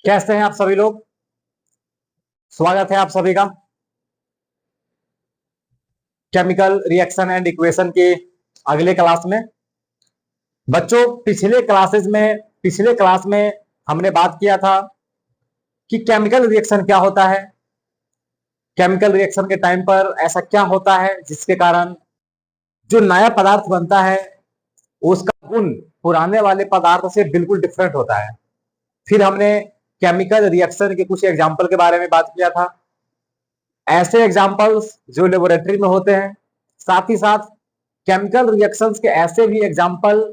कैसे हैं आप सभी लोग। स्वागत है आप सभी का केमिकल रिएक्शन एंड इक्वेशन के अगले क्लास में। बच्चों, पिछले क्लास में हमने बात किया था कि केमिकल रिएक्शन क्या होता है। केमिकल रिएक्शन के टाइम पर ऐसा क्या होता है जिसके कारण जो नया पदार्थ बनता है उसका गुण पुराने वाले पदार्थ से बिल्कुल डिफरेंट होता है। फिर हमने केमिकल रिएक्शन के कुछ एग्जाम्पल के बारे में बात किया था, ऐसे एग्जाम्पल्स जो लेबोरेटरी में होते हैं, साथ ही साथ केमिकल रिएक्शंस के ऐसे भी एग्जाम्पल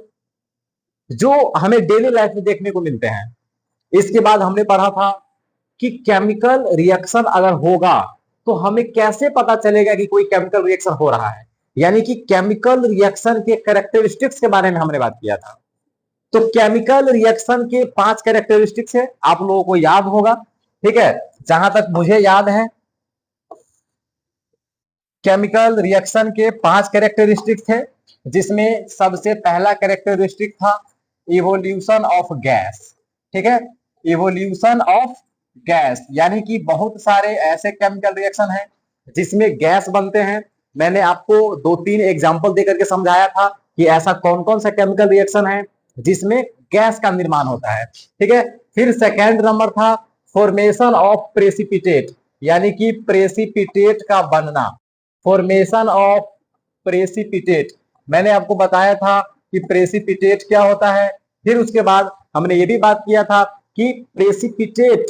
जो हमें डेली लाइफ में देखने को मिलते हैं। इसके बाद हमने पढ़ा था कि केमिकल रिएक्शन अगर होगा तो हमें कैसे पता चलेगा कि कोई केमिकल रिएक्शन हो रहा है, यानी कि केमिकल रिएक्शन के कैरेक्टरिस्टिक्स के बारे में हमने बात किया था। तो केमिकल रिएक्शन के 5 कैरेक्टरिस्टिक्स है, आप लोगों को याद होगा, ठीक है। जहां तक मुझे याद है, केमिकल रिएक्शन के 5 कैरेक्टरिस्टिक्स थे, जिसमें सबसे पहला कैरेक्टरिस्टिक था इवोल्यूशन ऑफ गैस। ठीक है, इवोल्यूशन ऑफ गैस, यानी कि बहुत सारे ऐसे केमिकल रिएक्शन हैं जिसमें गैस बनते हैं। मैंने आपको 2-3 एग्जाम्पल देकर के समझाया था कि ऐसा कौन कौन सा केमिकल रिएक्शन है जिसमें गैस का निर्माण होता है। ठीक है, फिर सेकेंड नंबर था फॉर्मेशन ऑफ प्रेसिपिटेट, यानी कि प्रेसिपिटेट का बनना, फॉर्मेशन ऑफ प्रेसिपिटेट। मैंने आपको बताया था कि प्रेसिपिटेट क्या होता है। फिर उसके बाद हमने ये भी बात किया था कि प्रेसिपिटेट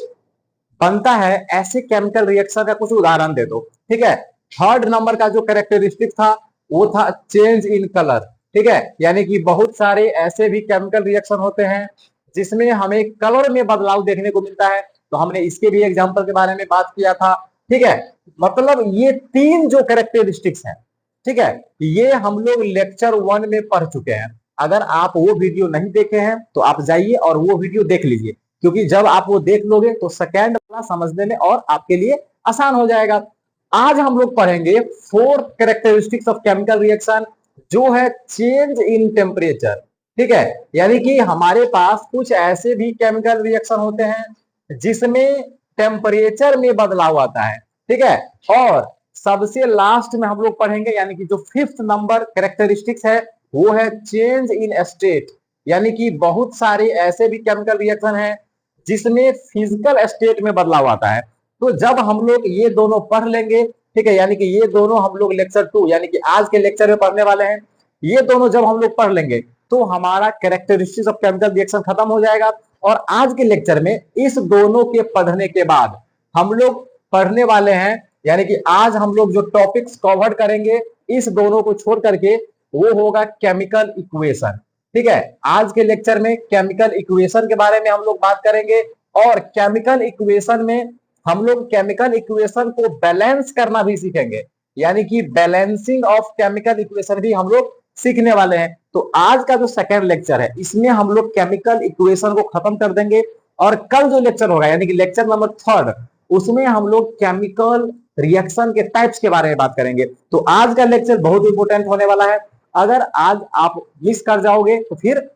बनता है ऐसे केमिकल रिएक्शन का कुछ उदाहरण दे दो। ठीक है, थर्ड नंबर का जो कैरेक्टरिस्टिक था वो था चेंज इन कलर। ठीक है, यानी कि बहुत सारे ऐसे भी केमिकल रिएक्शन होते हैं जिसमें हमें कलर में बदलाव देखने को मिलता है, तो हमने इसके भी एग्जाम्पल के बारे में बात किया था। ठीक है, मतलब ये 3 जो कैरेक्टरिस्टिक्स हैं, ठीक है, ये हम लोग लेक्चर 1 में पढ़ चुके हैं। अगर आप वो वीडियो नहीं देखे हैं तो आप जाइए और वो वीडियो देख लीजिए, क्योंकि जब आप वो देख लोगे तो सेकेंड वाला समझने में और आपके लिए आसान हो जाएगा। आज हम लोग पढ़ेंगे 4th characteristics of chemical reaction, जो है चेंज इन टेम्परेचर। ठीक है, यानी कि हमारे पास कुछ ऐसे भी केमिकल रिएक्शन होते हैं जिसमें टेम्परेचर में बदलाव आता है। ठीक है, और सबसे लास्ट में हम लोग पढ़ेंगे, यानी कि जो 5th नंबर कैरेक्टरिस्टिक्स है वो है चेंज इन स्टेट, यानी कि बहुत सारे ऐसे भी केमिकल रिएक्शन है जिसमें फिजिकल स्टेट में बदलाव आता है। तो जब हम लोग ये दोनों पढ़ लेंगे, ठीक है, यानी कि ये दोनों हम लोग लेक्चर 2 यानी कि आज के लेक्चर में पढ़ने वाले हैं, ये दोनों जब हम लोग पढ़ लेंगे तो हमारा कैरेक्टरिस्टिक्स ऑफ केमिकल रिएक्शन खत्म हो जाएगा। और आज के लेक्चर में इस दोनों के पढ़ने के बाद हम लोग पढ़ने वाले हैं, यानी कि आज हम लोग जो टॉपिक्स कवर करेंगे इस दोनों को छोड़ करके वो होगा केमिकल इक्वेशन। ठीक है, आज के लेक्चर में केमिकल इक्वेशन के बारे में हम लोग बात करेंगे, और केमिकल इक्वेशन में हम लोग केमिकल इक्वेशन को बैलेंस करना भी सीखेंगे, यानी कि बैलेंसिंग ऑफ केमिकल इक्वेशन भी हम लोग सीखने वाले हैं। तो आज का जो सेकेंड लेक्चर है इसमें हम लोग केमिकल इक्वेशन को खत्म कर देंगे, और कल जो लेक्चर होगा यानी कि लेक्चर नंबर 3 उसमें हम लोग केमिकल रिएक्शन के टाइप्स के बारे में बात करेंगे। तो आज का लेक्चर बहुत इंपॉर्टेंट होने वाला है। अगर आज आप मिस कर जाओगे तो फिर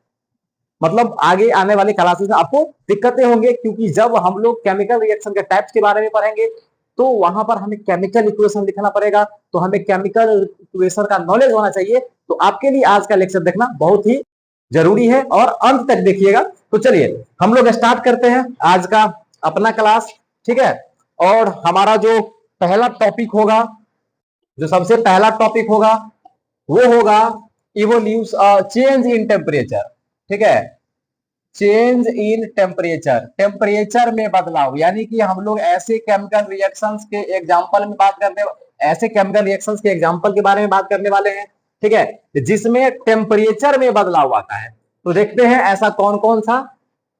मतलब आगे आने वाले क्लासेस में आपको दिक्कतें होंगे, क्योंकि जब हम लोग केमिकल रिएक्शन के टाइप्स के बारे में पढ़ेंगे तो वहां पर हमें केमिकल इक्वेशन लिखना पड़ेगा, तो हमें केमिकल इक्वेशन का नॉलेज होना चाहिए। तो आपके लिए आज का लेक्चर देखना बहुत ही जरूरी है और अंत तक देखिएगा। तो चलिए हम लोग स्टार्ट करते हैं आज का अपना क्लास। ठीक है, और हमारा जो पहला टॉपिक होगा, जो सबसे पहला टॉपिक होगा वो होगा इवोल्यूशन चेंज इन टेम्परेचर। ठीक है, चेंज इन टेम्परेचर, टेम्परेचर में बदलाव, यानी कि हम लोग ऐसे केमिकल रिएक्शंस के एग्जांपल में बात करने ऐसे केमिकल रिएक्शंस के एग्जांपल के बारे में बात करने वाले हैं। ठीक है, जिसमें टेम्परेचर में बदलाव आता है। तो देखते हैं ऐसा कौन कौन सा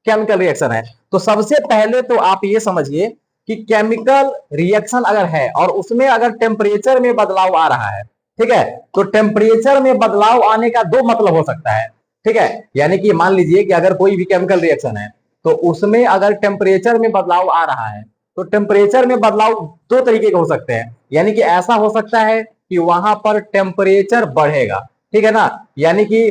केमिकल रिएक्शन है। तो सबसे पहले तो आप ये समझिए कि केमिकल रिएक्शन अगर है और उसमें अगर टेम्परेचर में बदलाव आ रहा है, ठीक है, तो टेम्परेचर में बदलाव आने का 2 मतलब हो सकता है। ठीक है, यानी कि मान लीजिए कि अगर कोई भी केमिकल रिएक्शन है तो उसमें अगर टेम्परेचर में बदलाव आ रहा है तो टेम्परेचर में बदलाव 2 तरीके के हो सकते हैं। यानी कि ऐसा हो सकता है कि वहां पर टेम्परेचर बढ़ेगा, ठीक है ना, यानी कि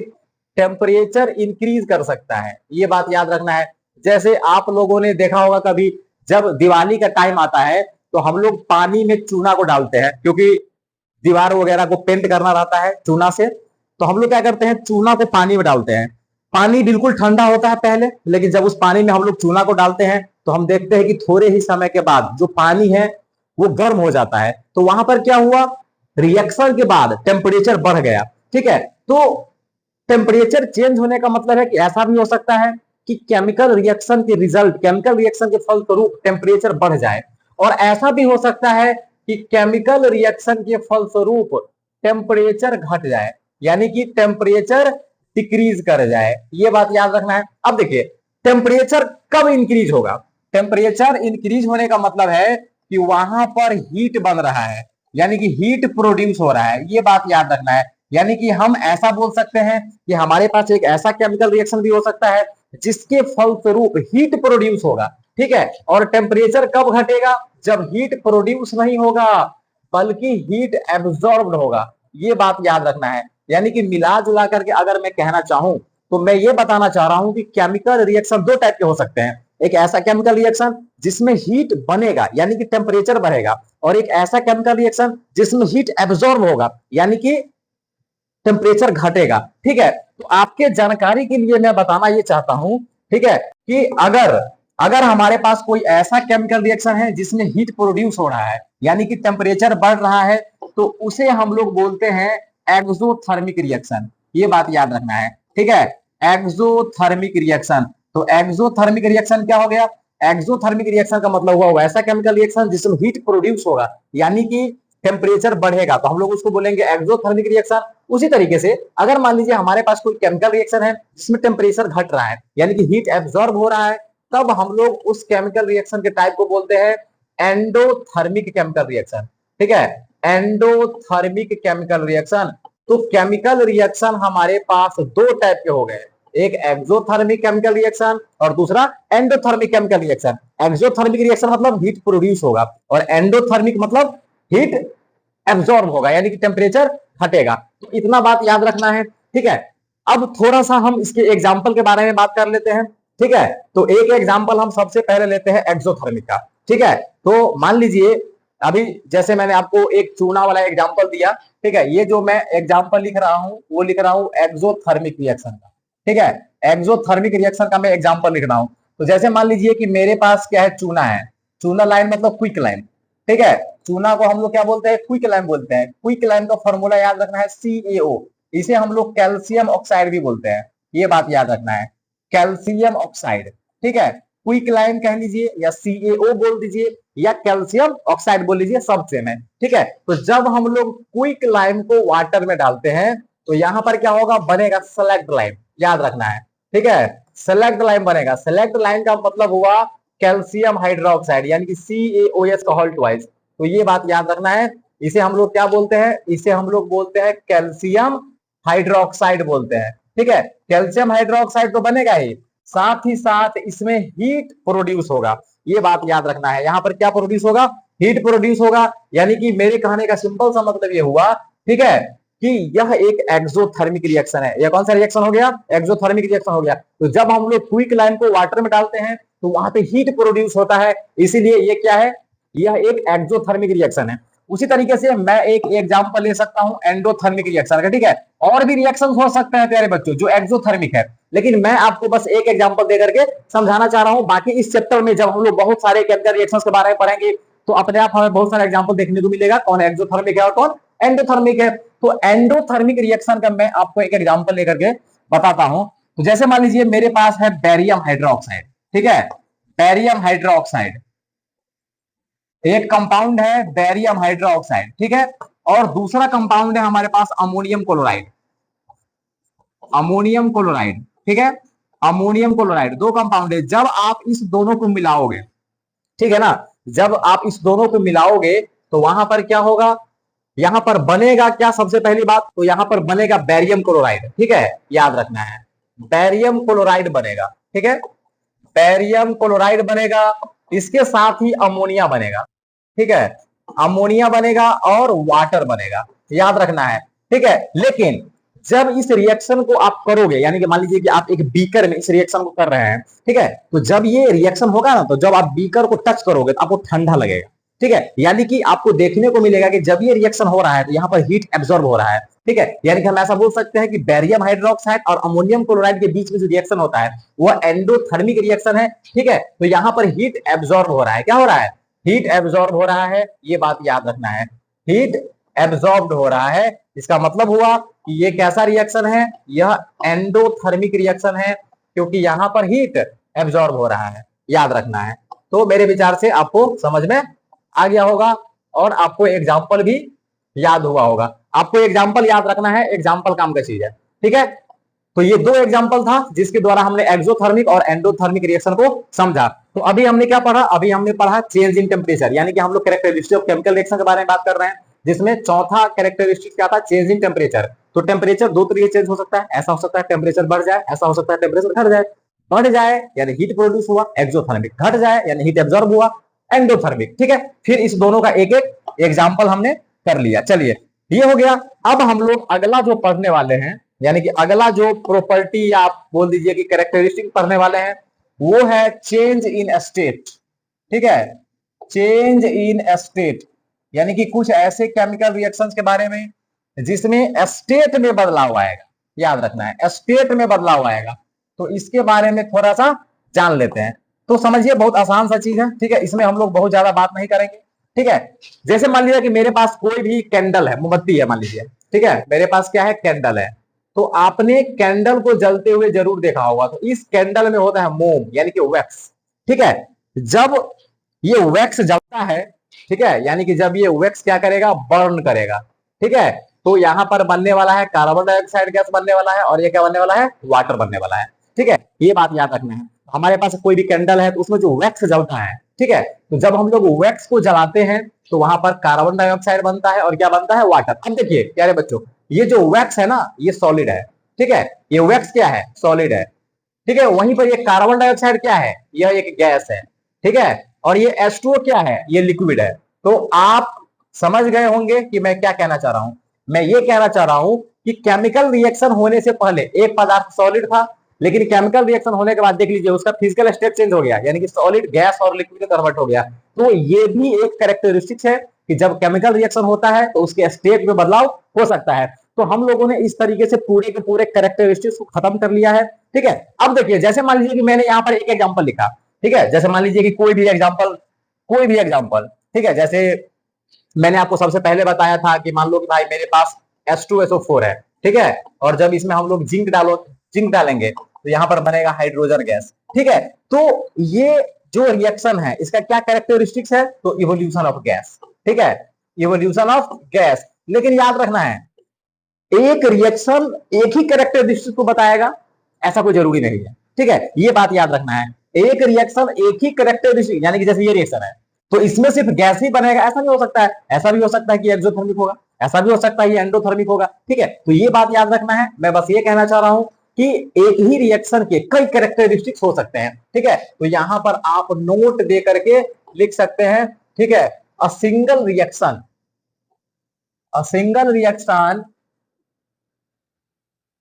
टेम्परेचर इंक्रीज कर सकता है, ये बात याद रखना है। जैसे आप लोगों ने देखा होगा कभी, जब दिवाली का टाइम आता है तो हम लोग पानी में चूना को डालते हैं, क्योंकि दीवार वगैरह को पेंट करना रहता है चूना से। तो हम लोग क्या करते हैं, चूना को पानी में डालते हैं। पानी बिल्कुल ठंडा होता है पहले, लेकिन जब उस पानी में हम लोग चूना को डालते हैं तो हम देखते हैं कि थोड़े ही समय के बाद जो पानी है वो गर्म हो जाता है। तो वहां पर क्या हुआ, रिएक्शन के बाद टेम्परेचर बढ़ गया। ठीक है, तो टेम्परेचर चेंज होने का मतलब है कि ऐसा भी हो सकता है कि केमिकल रिएक्शन के रिजल्ट, केमिकल रिएक्शन के फलस्वरूप टेम्परेचर बढ़ जाए, और ऐसा भी हो सकता है कि केमिकल रिएक्शन के फलस्वरूप टेम्परेचर घट जाए, यानी कि टेम्परेचर डिक्रीज कर जाए। ये बात याद रखना है। अब देखिए, टेम्परेचर कब इंक्रीज होगा, टेम्परेचर इंक्रीज होने का मतलब है कि वहां पर हीट बन रहा है, यानी कि हीट प्रोड्यूस हो रहा है। ये बात याद रखना है। यानी कि हम ऐसा बोल सकते हैं कि हमारे पास एक ऐसा केमिकल रिएक्शन भी हो सकता है जिसके फलस्वरूप हीट प्रोड्यूस होगा। ठीक है, और टेम्परेचर कब घटेगा, जब हीट प्रोड्यूस नहीं होगा बल्कि हीट एब्जॉर्ब्ड होगा। ये बात याद रखना है। यानी कि मिला जुला करके अगर मैं कहना चाहूं तो मैं ये बताना चाह रहा हूं कि केमिकल रिएक्शन दो टाइप के हो सकते हैं। एक ऐसा केमिकल रिएक्शन जिसमें हीट बनेगा यानी कि टेम्परेचर बढ़ेगा, और एक ऐसा केमिकल रिएक्शन जिसमें हीट एब्जॉर्ब होगा यानी कि टेम्परेचर घटेगा। ठीक है, तो आपके जानकारी के लिए मैं बताना ये चाहता हूं, ठीक है, कि अगर अगर हमारे पास कोई ऐसा केमिकल रिएक्शन है जिसमें हीट प्रोड्यूस हो रहा है यानी कि टेम्परेचर बढ़ रहा है, तो उसे हम लोग बोलते हैं एक्सोथर्मिक रिएक्शन। ये बात याद रखना है। ठीक है, एक्सोथर्मिक रिएक्शन। तो एक्सोथर्मिक रिएक्शन क्या हो गया, एक्सोथर्मिक रिएक्शन का मतलब हुआ ऐसा केमिकल रिएक्शन जिसमें हीट प्रोड्यूस होगा यानी कि टेम्परेचर बढ़ेगा, तो हम लोग उसको बोलेंगे एक्सोथर्मिक रिएक्शन। उसी तरीके से अगर मान लीजिए हमारे पास कोई केमिकल रिएक्शन है जिसमें टेम्परेचर घट रहा है यानी कि हीट एब्जॉर्ब हो रहा है, तब हम लोग उस केमिकल रिएक्शन के टाइप को बोलते हैं एंडोथर्मिक केमिकल रिएक्शन। ठीक है, एंडोथर्मिक केमिकल रिएक्शन। तो केमिकल रिएक्शन हमारे पास दो टाइप के हो गए, एक एक्सोथर्मिक केमिकल रिएक्शन और दूसरा endothermic chemical reaction. Exothermic reaction मतलब हीट प्रोड्यूस होगा, और एंडोथर्मिक मतलब हीट एब्जॉर्ब होगा यानी कि टेम्परेचर घटेगा। तो इतना बात याद रखना है। ठीक है, अब थोड़ा सा हम इसके एग्जाम्पल के बारे में बात कर लेते हैं। ठीक है, तो एक एग्जाम्पल हम सबसे पहले लेते हैं एक्सोथर्मिक का। ठीक है, तो मान लीजिए अभी जैसे मैंने आपको एक चूना वाला एग्जाम्पल दिया, ठीक है, ये जो मैं एग्जाम्पल लिख रहा हूं वो लिख रहा हूं एक्सोथर्मिक रिएक्शन का। ठीक है, एक्सोथर्मिक रिएक्शन का मैं एग्जाम्पल लिख रहा हूं। तो जैसे मान लीजिए कि मेरे पास क्या है, चूना है, चूना लाइन मतलब क्विक लाइन। ठीक है, चूना को हम लोग क्या बोलते हैं, क्विक लाइम बोलते हैं। क्विक लाइम का फॉर्मूला याद रखना है CaO। इसे हम लोग कैल्शियम ऑक्साइड भी बोलते हैं, ये बात याद रखना है, कैल्शियम ऑक्साइड। ठीक है, क्विक लाइम कह लीजिए या CaO बोल दीजिए या कैल्शियम ऑक्साइड बोल लीजिए, सब सेम है। ठीक है, तो जब हम लोग क्विक लाइम को वाटर में डालते हैं तो यहां पर क्या होगा, बनेगा सेलेक्ट लाइम, याद रखना है। ठीक है, सेलेक्ट लाइम बनेगा। सेलेक्ट लाइम का मतलब हुआ कैल्शियम हाइड्रोक्साइड यानी कि CaOH का होल ट्वाइस। तो ये बात याद रखना है। इसे हम लोग क्या बोलते हैं, इसे हम लोग बोलते हैं कैल्शियम हाइड्रोक्साइड बोलते हैं। ठीक है, कैल्शियम हाइड्रोक्साइड तो बनेगा ही, साथ ही साथ इसमें हीट प्रोड्यूस होगा। ये बात याद रखना है, यहां पर क्या प्रोड्यूस होगा, हीट प्रोड्यूस होगा। यानी कि मेरे कहने का सिंपल सा मतलब ये हुआ, ठीक है, कि यह एक एक्सोथर्मिक रिएक्शन है। यह कौन सा रिएक्शन हो गया, एक्सोथर्मिक रिएक्शन हो गया। तो जब हम लोग क्विक लाइम को वाटर में डालते हैं तो वहां पे हीट प्रोड्यूस होता है, इसीलिए ये क्या है, यह एक एक्सोथर्मिक रिएक्शन है। उसी तरीके से मैं एक एग्जांपल ले सकता हूं एंडोथर्मिक रिएक्शन का। ठीक है, और भी रिएक्शन हो सकते हैं प्यारे बच्चों जो एक्सोथर्मिक है, लेकिन मैं आपको बस एक एग्जांपल देकर के समझाना चाह रहा हूं। बाकी इस चैप्टर में जब हम लोग बहुत सारे केमिकल रिएक्शंस के बारे में पढ़ेंगे तो अपने आप हमें बहुत सारे एग्जांपल देखने को मिलेगा, कौन एक्सोथर्मिक है और कौन एंडोथर्मिक है। तो एंडोथर्मिक रिएक्शन का मैं आपको एक एग्जांपल लेकर के बताता हूं। तो जैसे मान लीजिए मेरे पास है बेरियम हाइड्रोक्साइड। ठीक है, बेरियम हाइड्रोक्साइड एक कंपाउंड है, बेरियम हाइड्रोक्साइड। ठीक है, और दूसरा कंपाउंड है हमारे पास अमोनियम क्लोराइड। अमोनियम क्लोराइड, ठीक है, अमोनियम क्लोराइड दो कंपाउंड है। जब आप इस दोनों को मिलाओगे, ठीक है ना, जब आप इस दोनों को मिलाओगे तो वहां पर क्या होगा, यहां पर बनेगा क्या, सबसे पहली बात तो यहां पर बनेगा बेरियम क्लोराइड। ठीक है, याद रखना है, बेरियम क्लोराइड बनेगा। ठीक है, बेरियम क्लोराइड बनेगा, इसके साथ ही अमोनिया बनेगा। ठीक है, अमोनिया बनेगा और वाटर बनेगा, याद रखना है। ठीक है, लेकिन जब इस रिएक्शन को आप करोगे, यानी कि मान लीजिए कि आप एक बीकर में इस रिएक्शन को कर रहे हैं, ठीक है, तो जब ये रिएक्शन होगा ना, तो जब आप बीकर को टच करोगे तो आपको ठंडा लगेगा, ठीक है, यानी कि आपको देखने को मिलेगा कि जब ये रिएक्शन हो रहा है तो यहाँ पर हीट एब्जॉर्ब हो रहा है, ठीक है, यानी कि हम ऐसा बोल सकते हैं कि बेरियम हाइड्रोक्साइड और अमोनियम क्लोराइड के बीच में जो रिएक्शन होता है वह एंडोथर्मिक रिएक्शन है, ठीक है, तो यहाँ पर हीट एब्जॉर्ब हो रहा है, क्या हो रहा है, हीट एब्जॉर्ब हो रहा है, ये बात याद रखना है, हीट एब्जॉर्ब्ड हो रहा है, इसका मतलब हुआ कि ये कैसा रिएक्शन है, यह एंडोथर्मिक रिएक्शन है, क्योंकि यहां पर हीट एब्जॉर्ब हो रहा है, याद रखना है। तो मेरे विचार से आपको समझ में आ गया होगा और आपको एग्जाम्पल भी याद हुआ होगा। आपको एग्जाम्पल याद रखना है, एग्जाम्पल काम का चीज है, ठीक है। तो ये दो एग्जाम्पल था जिसके द्वारा हमने एक्सोथर्मिक और एंडोथर्मिक रिएक्शन को समझा। तो अभी हमने क्या पढ़ा, अभी हमने पढ़ा चेंज इन टेम्परेचर, यानी कि हम लोग कैरेक्टरिस्टिक ऑफ केमिकल रिएक्शन के बारे में बात कर रहे हैं, जिसमें चौथा कैरेक्टरिस्टिक क्या था, चेंज इन टेम्परेचर। तो टेम्परेचर दो तरीके चेंज हो सकता है, ऐसा हो सकता है टेम्परेचर बढ़ जाए, ऐसा हो सकता है टेम्परेचर घट जाए। बढ़ जाए यानी हीट प्रोड्यूस हुआ एक्सोथर्मिक, घट जाए यानी हीट एब्जॉर्ब हुआ एंडोथर्मिक, ठीक है। फिर इस दोनों का एक एक एग्जाम्पल हमने कर लिया। चलिए ये हो गया। अब हम लोग अगला जो पढ़ने वाले हैं, यानी कि अगला जो प्रॉपर्टी या आप बोल दीजिए कि कैरेक्टरिस्टिक पढ़ने वाले हैं, वो है चेंज इन स्टेट, ठीक है, चेंज इन स्टेट, यानी कि कुछ ऐसे केमिकल रिएक्शंस के बारे में जिसमें स्टेट में बदलाव आएगा, याद रखना है स्टेट में बदलाव आएगा। तो इसके बारे में थोड़ा सा जान लेते हैं। तो समझिए बहुत आसान सा चीज है, ठीक है, इसमें हम लोग बहुत ज्यादा बात नहीं करेंगे, ठीक है। जैसे मान लीजिए कि मेरे पास कोई भी कैंडल है, मोमबत्ती है मान लीजिए, ठीक है, मेरे पास क्या है, कैंडल है। तो आपने कैंडल को जलते हुए जरूर देखा होगा। तो इस कैंडल में होता है मोम, यानी कि वैक्स, ठीक है। जब ये वैक्स जलता है, ठीक है, यानी कि जब ये वैक्स क्या करेगा, बर्न करेगा, ठीक है, तो यहां पर बनने वाला है कार्बन डाइऑक्साइड गैस बनने वाला है, और ये क्या बनने वाला है, वाटर बनने वाला है, ठीक है। ये बात याद रखना है। हमारे पास कोई भी कैंडल है तो उसमें जो वैक्स जलता है, ठीक है, तो जब हम लोग वैक्स को जलाते हैं तो वहां पर कार्बन डाइऑक्साइड बनता है और क्या बनता है, वाटर। अब देखिए प्यारे बच्चों, ये जो वैक्स है ना, ये सॉलिड है, ठीक है, ये वैक्स क्या है, सॉलिड है, ठीक है। वहीं पर ये कार्बन डाइऑक्साइड क्या है, यह एक गैस है, ठीक है, और ये H2O क्या है, ये लिक्विड है। तो आप समझ गए होंगे कि मैं क्या कहना चाह रहा हूं। मैं ये कहना चाह रहा हूं कि केमिकल रिएक्शन होने से पहले एक पदार्थ सॉलिड था, लेकिन केमिकल रिएक्शन होने के बाद देख लीजिए उसका फिजिकल स्टेट चेंज हो गया, यानी कि सॉलिड गैस और लिक्विड में कन्वर्ट हो गया। तो ये भी एक कैरेक्टरिस्टिक्स है कि जब केमिकल रिएक्शन होता है तो उसके स्टेट में बदलाव हो सकता है। तो हम लोगों ने इस तरीके से पूरे के पूरे कैरेक्टरिस्टिक्स को खत्म कर लिया है, ठीक है। अब देखिए जैसे मान लीजिए कि मैंने यहाँ पर एक एग्जाम्पल लिखा, ठीक है, जैसे मान लीजिए कि कोई भी एग्जाम्पल, ठीक है, जैसे मैंने आपको सबसे पहले बताया था कि मान लो कि भाई मेरे पास H2SO4 है, ठीक है, और जब इसमें हम लोग जिंक डालेंगे तो यहां पर बनेगा हाइड्रोजन गैस, ठीक है। तो ये जो रिएक्शन है इसका क्या कैरेक्टरिस्टिक्स है, तो इवोल्यूशन ऑफ गैस, ठीक है, इवोल्यूशन ऑफ गैस। लेकिन याद रखना है एक रिएक्शन एक ही कैरेक्टरिस्टिक को बताएगा ऐसा कोई जरूरी नहीं है, ठीक है, ये बात याद रखना है। एक रिएक्शन एक ही कैरेक्टरिस्टिक, यानी कि जैसे ये रिएक्शन है तो इसमें सिर्फ गैस ही बनेगा ऐसा नहीं हो सकता है, ऐसा भी हो सकता है कि एक्सोथर्मिक होगा, ऐसा भी हो सकता है ये एंडोथर्मिक होगा, ठीक है। तो ये बात याद रखना है। मैं बस ये कहना चाह रहा हूं कि एक ही रिएक्शन के कई कैरेक्टरिस्टिक्स हो सकते हैं, ठीक है। तो यहां पर आप नोट दे करके लिख सकते हैं, ठीक है, a single reaction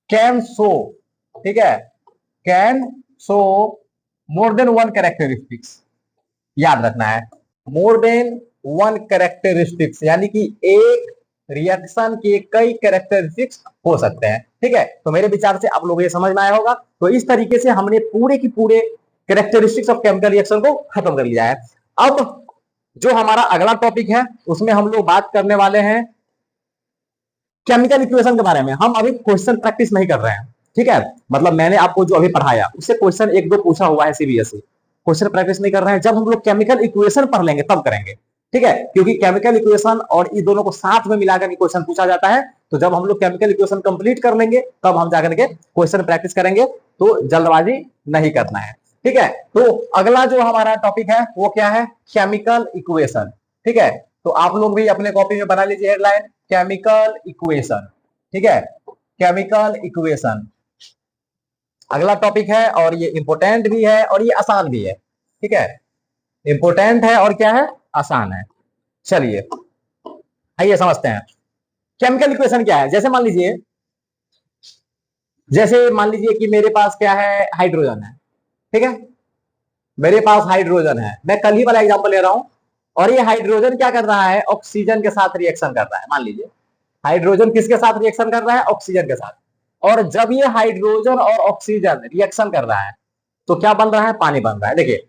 can show, ठीक है, can show more than one characteristics, याद रखना है, मोर देन वन कैरेक्टरिस्टिक्स, यानी कि एक रिएक्शन के कई कैरेक्टरिस्टिक्स हो सकते हैं, ठीक है। तो मेरे विचार से आप लोग ये समझ में आया होगा। तो इस तरीके से हमने पूरे की पूरे कैरेक्टरिस्टिक्स ऑफ केमिकल रिएक्शन को खत्म कर लिया है। अब जो हमारा अगला टॉपिक है उसमें हम लोग बात करने वाले हैं केमिकल इक्वेशन के बारे में। हम अभी क्वेश्चन प्रैक्टिस नहीं कर रहे हैं, ठीक है, मतलब मैंने आपको जो अभी पढ़ाया उससे क्वेश्चन एक दो पूछा हुआ है सीबीएसई, क्वेश्चन प्रैक्टिस नहीं कर रहे हैं। जब हम लोग केमिकल इक्वेशन पढ़ लेंगे तब करेंगे, ठीक है, क्योंकि केमिकल इक्वेशन और इस दोनों को साथ में मिलाकर के क्वेश्चन पूछा जाता है। तो जब हम लोग केमिकल इक्वेशन कंप्लीट कर लेंगे तब हम जाकर के क्वेश्चन प्रैक्टिस करेंगे। तो जल्दबाजी नहीं करना है, ठीक है। तो अगला जो हमारा टॉपिक है वो क्या है, केमिकल इक्वेशन, ठीक है। तो आप लोग भी अपने कॉपी में बना लीजिए हेडलाइन केमिकल इक्वेशन, ठीक है, केमिकल इक्वेशन अगला टॉपिक है, और ये इंपोर्टेंट भी है और ये आसान भी है, ठीक है, इंपोर्टेंट है और क्या है, आसान है। चलिए आइए समझते हैं केमिकल इक्वेशन क्या है। जैसे मान लीजिए जैसे मान लीजिए कि मेरे पास क्या है, हाइड्रोजन है, ठीक है, मेरे पास हाइड्रोजन है, मैं कल ही वाला एग्जांपल ले रहा हूं, और ये हाइड्रोजन क्या कर रहा है, ऑक्सीजन के साथ रिएक्शन कर रहा है। मान लीजिए हाइड्रोजन किसके साथ रिएक्शन कर रहा है, ऑक्सीजन के साथ। और जब ये हाइड्रोजन और ऑक्सीजन रिएक्शन कर रहा है तो क्या बन रहा है, पानी बन रहा है। देखिए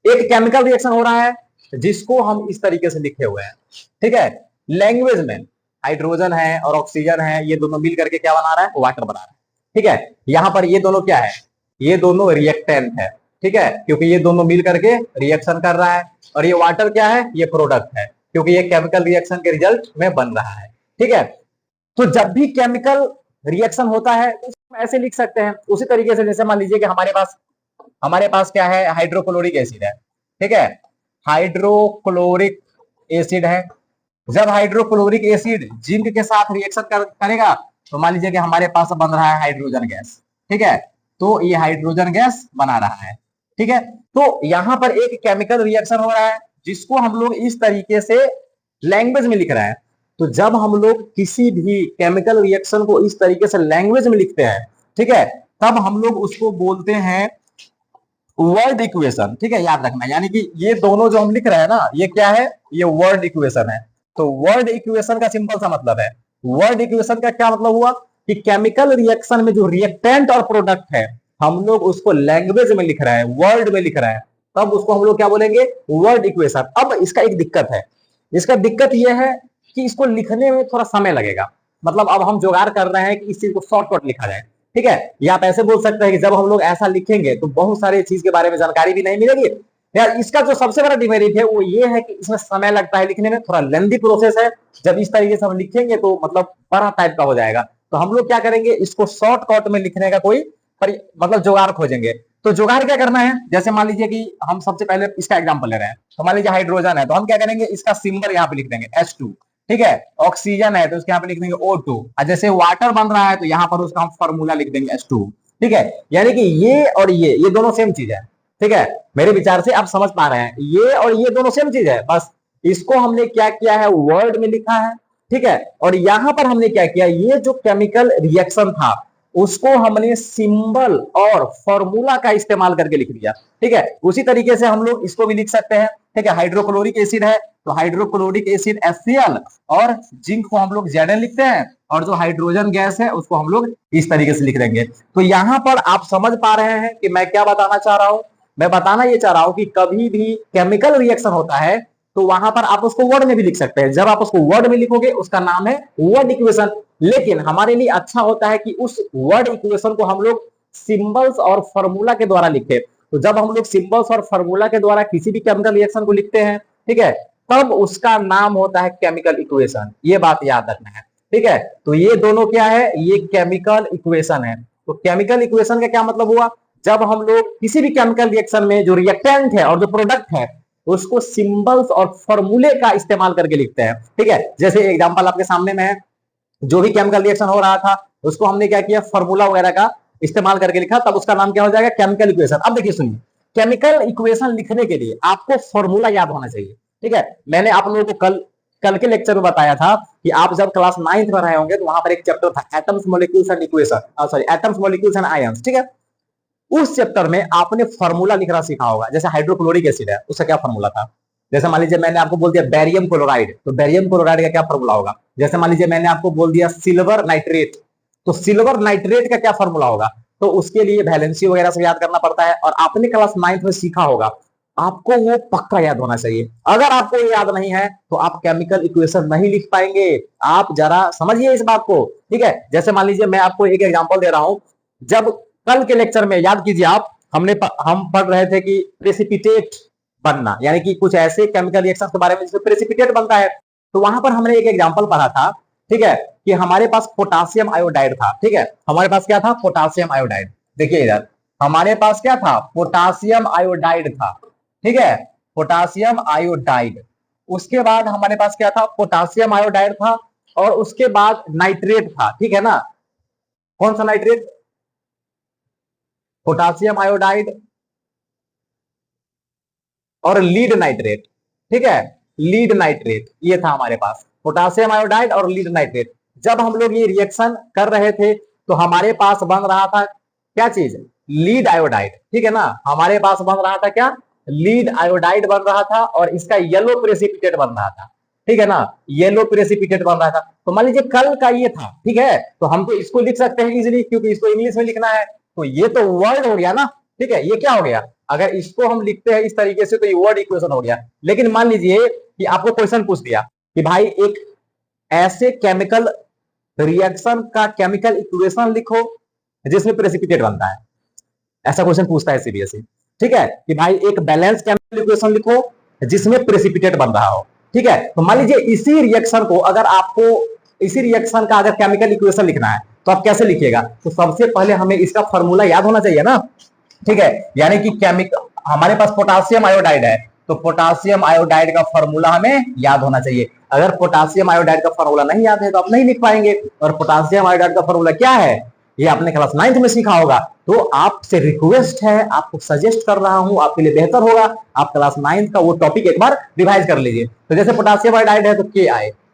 एक केमिकल रिएक्शन हो रहा है जिसको हम इस तरीके से लिखे हुए हैं, ठीक है, लैंग्वेज में हाइड्रोजन है और ऑक्सीजन है, ये दोनों मिल करके क्या बना रहा है, वाटर बना रहा है, ठीक है। यहां पर ये दोनों क्या है, ये दोनों रिएक्टेंट है, ठीक है, क्योंकि ये दोनों मिल करके रिएक्शन कर रहा है। और ये वाटर क्या है, ये प्रोडक्ट है, क्योंकि ये केमिकल रिएक्शन के रिजल्ट में बन रहा है, ठीक है। तो जब भी केमिकल रिएक्शन होता है तो हम ऐसे लिख सकते हैं उसी तरीके से, जैसे मान लीजिए कि हमारे पास क्या है, हाइड्रोक्लोरिक एसिड है, ठीक है, हाइड्रोक्लोरिक एसिड है। जब हाइड्रोक्लोरिक एसिड जिंक के साथ रिएक्शन करेगा तो मान लीजिए कि हमारे पास बन रहा है हाइड्रोजन गैस, ठीक है, तो ये हाइड्रोजन गैस बना रहा है, ठीक है। तो यहां पर एक केमिकल रिएक्शन हो रहा है जिसको हम लोग इस तरीके से लैंग्वेज में लिख रहे हैं। तो जब हम लोग किसी भी केमिकल रिएक्शन को इस तरीके से लैंग्वेज में लिखते हैं, ठीक है, तब हम लोग उसको बोलते हैं वर्ड इक्वेशन, ठीक है, याद रखना। यानी कि ये दोनों जो हम लिख रहे हैं ना, ये क्या है, ये वर्ड इक्वेशन है। तो वर्ड इक्वेशन का सिंपल सा मतलब है, वर्ड इक्वेशन का क्या मतलब हुआ कि केमिकल रिएक्शन में जो रिएक्टेंट और प्रोडक्ट है हम लोग उसको लैंग्वेज में लिख रहे हैं, वर्ड में लिख रहे हैं, तब उसको हम लोग क्या बोलेंगे, वर्ड इक्वेशन। अब इसका एक दिक्कत है, इसका दिक्कत यह है कि इसको लिखने में थोड़ा समय लगेगा। मतलब अब हम जुगाड़ कर रहे हैं कि इस चीज को शॉर्टकट लिखा जाए, ठीक है। या आप ऐसे बोल सकते हैं कि जब हम लोग ऐसा लिखेंगे तो बहुत सारी चीज के बारे में जानकारी भी नहीं मिलेगी। यार इसका जो सबसे बड़ा डिमेरिट है वो ये है कि इसमें समय लगता है लिखने में, थोड़ा लेंदी प्रोसेस है। जब इस तरीके से हम लिखेंगे तो मतलब बड़ा टाइप का हो जाएगा। तो हम लोग क्या करेंगे, इसको शॉर्टकट में लिखने का कोई मतलब जुगाड़ खोजेंगे। तो जुगाड़ क्या करना है, जैसे मान लीजिए कि हम सबसे पहले इसका एग्जाम्पल ले रहे हैं, तो मान लीजिए हाइड्रोजन है तो हम क्या करेंगे, इसका सिंबल यहाँ पे लिख देंगे H2, ठीक है। ऑक्सीजन है तो उसके यहाँ पे लिख देंगे O2, और जैसे वाटर बन रहा है तो यहाँ पर उसका हम फॉर्मूला लिख देंगे H2, ठीक है। यानी कि ये और ये दोनों सेम चीज है, ठीक है। मेरे विचार से आप समझ पा रहे हैं, ये और ये दोनों सेम चीज है, बस इसको हमने क्या किया है, वर्ड में लिखा है, ठीक है। और यहां पर हमने क्या किया, ये जो केमिकल रिएक्शन था उसको हमने सिंबल और फॉर्मूला का इस्तेमाल करके लिख दिया, ठीक है। उसी तरीके से हम लोग इसको भी लिख सकते हैं, ठीक है। हाइड्रोक्लोरिक एसिड है तो हाइड्रोक्लोरिक एसिड HCl, और जिंक को हम लोग Zn लिखते हैं, और जो हाइड्रोजन गैस है उसको हम लोग इस तरीके से लिख देंगे। तो यहां पर आप समझ पा रहे हैं कि मैं क्या बताना चाह रहा हूं। मैं बताना ये चाह रहा हूं कि कभी भी केमिकल रिएक्शन होता है तो वहां पर आप उसको वर्ड में भी लिख सकते हैं। जब आप उसको वर्ड में लिखोगे उसका नाम है वर्ड इक्वेशन। लेकिन हमारे लिए अच्छा होता है कि उस वर्ड इक्वेशन को हम लोग सिंबल्स और फॉर्मूला के द्वारा लिखे। तो जब हम लोग सिंबल्स और फॉर्मूला के द्वारा किसी भी केमिकल रिएक्शन को लिखते हैं, ठीक है, तब उसका नाम होता है केमिकल इक्वेशन। ये बात याद रखना है, ठीक है। तो ये दोनों क्या है, ये केमिकल इक्वेशन है। तो केमिकल इक्वेशन का क्या मतलब हुआ, जब हम लोग किसी भी केमिकल रिएक्शन में जो रिएक्टेंट है और जो प्रोडक्ट है उसको सिंबल्स और फॉर्मूले का इस्तेमाल करके लिखते हैं, ठीक है। जैसे एग्जांपल आपके सामने में है, जो भी केमिकल रिएक्शन हो रहा था उसको हमने क्या किया, फॉर्मूला वगैरह का इस्तेमाल करके लिखा, तब उसका नाम क्या हो जाएगा, केमिकल इक्वेशन। अब देखिए सुनिए, केमिकल इक्वेशन लिखने के लिए आपको फॉर्मूला याद होना चाहिए, ठीक है। मैंने आप लोगों को कल के लेक्चर में बताया था कि आप जब क्लास 9th में रहे होंगे तो वहां पर एक चैप्टर था atoms molecules and equation, sorry atoms molecules and ions, ठीक है। उस चैप्टर में आपने फॉर्मूला लिखना सीखा होगा। जैसे हाइड्रोक्लोरिक एसिड है उसका क्या फॉर्मूला था, जैसे मान लीजिए मैंने आपको बोल दिया बैरियम क्लोराइड, तो बैरियम क्लोराइड का क्या फॉर्मूला होगा। जैसे मान लीजिए मैंने आपको बोल दिया सिल्वर नाइट्रेट, तो सिल्वर नाइट्रेट का क्या फॉर्मूला होगा। तो उसके लिए वैलेंसी वगैरह सब याद करना पड़ता है, और आपने क्लास 9th में सीखा होगा, आपको वो पक्का याद होना चाहिए। अगर आपको ये याद नहीं है तो आप केमिकल इक्वेशन नहीं लिख पाएंगे। आप जरा समझिए इस बात को, ठीक है। जैसे मान लीजिए मैं आपको एक एग्जांपल दे रहा हूं, जब कल के लेक्चर में याद कीजिए आप, हम पढ़ रहे थे कि प्रेसिपिटेट बनना, यानी कि कुछ ऐसे केमिकल रिएक्शन के बारे में जिसमें प्रेसिपिटेट बनता है। तो वहां पर हमने एक एग्जांपल पढ़ा था, ठीक है, कि हमारे पास पोटासियम आयोडाइड था, ठीक है। हमारे पास क्या था, पोटासियम आयोडाइड। देखिए इधर हमारे पास क्या था, पोटासियम आयोडाइड था, ठीक है, पोटासियम आयोडाइड। उसके बाद हमारे पास क्या था, पोटासियम आयोडाइड था, और उसके बाद नाइट्रेट था, ठीक है ना। कौन सा नाइट्रेट, पोटासियम आयोडाइड और लीड नाइट्रेट, ठीक है, लीड नाइट्रेट ये था हमारे पास, पोटासियम आयोडाइड और लीड नाइट्रेट। जब हम लोग ये रिएक्शन कर रहे थे तो हमारे पास बन रहा था क्या चीज, लीड आयोडाइड, ठीक है ना, हमारे पास बन रहा था क्या, लीड आयोडाइड बन रहा था, और इसका येलो प्रेसिपिटेट बन रहा था, ठीक है ना, येलो प्रेसिपिटेट बन रहा था। तो मान लीजिए कल का ये था, ठीक है, तो हम तो इसको लिख सकते हैं इजीली, क्योंकि इसको इंग्लिश में लिखना है, तो ये तो वर्ड हो गया ना, ठीक है, ये क्या हो गया, अगर इसको हम लिखते हैं इस तरीके से तो ये वर्ड इक्वेशन हो गया। लेकिन मान लीजिए कि आपको क्वेश्चन पूछ दिया कि भाई एक ऐसे केमिकल रिएक्शन का केमिकल इक्वेशन लिखो जिसमें प्रेसिपिटेट बनता है, ऐसा क्वेश्चन पूछता है सीबीएसई, ठीक है, कि भाई एक बैलेंस केमिकल इक्वेशन लिखो जिसमें प्रेसिपिटेट बन रहा हो, ठीक है। तो मान लीजिए इसी रिएक्शन को, अगर आपको इसी रिएक्शन का अगर केमिकल इक्वेशन लिखना है तो आप कैसे लिखिएगा, तो सबसे पहले हमें इसका फॉर्मूला याद होना चाहिए ना, ठीक है, यानी कि केमिकल, हमारे पास पोटासियम आयोडाइड है, तो पोटासियम आयोडाइड का फॉर्मूला हमें याद होना चाहिए। अगर पोटासियम आयोडाइड का फॉर्मूला नहीं याद है तो आप नहीं लिख पाएंगे। और पोटासियम आयोडाइड का फॉर्मूला क्या है, ये आपने क्लास 9th में सीखा होगा। तो आपसे रिक्वेस्ट है, आपको सजेस्ट कर रहा हूं, आपके लिए बेहतर होगा आप क्लास 9th का वो टॉपिक एक बार रिवाइज कर लीजिए। तो जैसे पोटासियम आयोडाइड है तो Ki,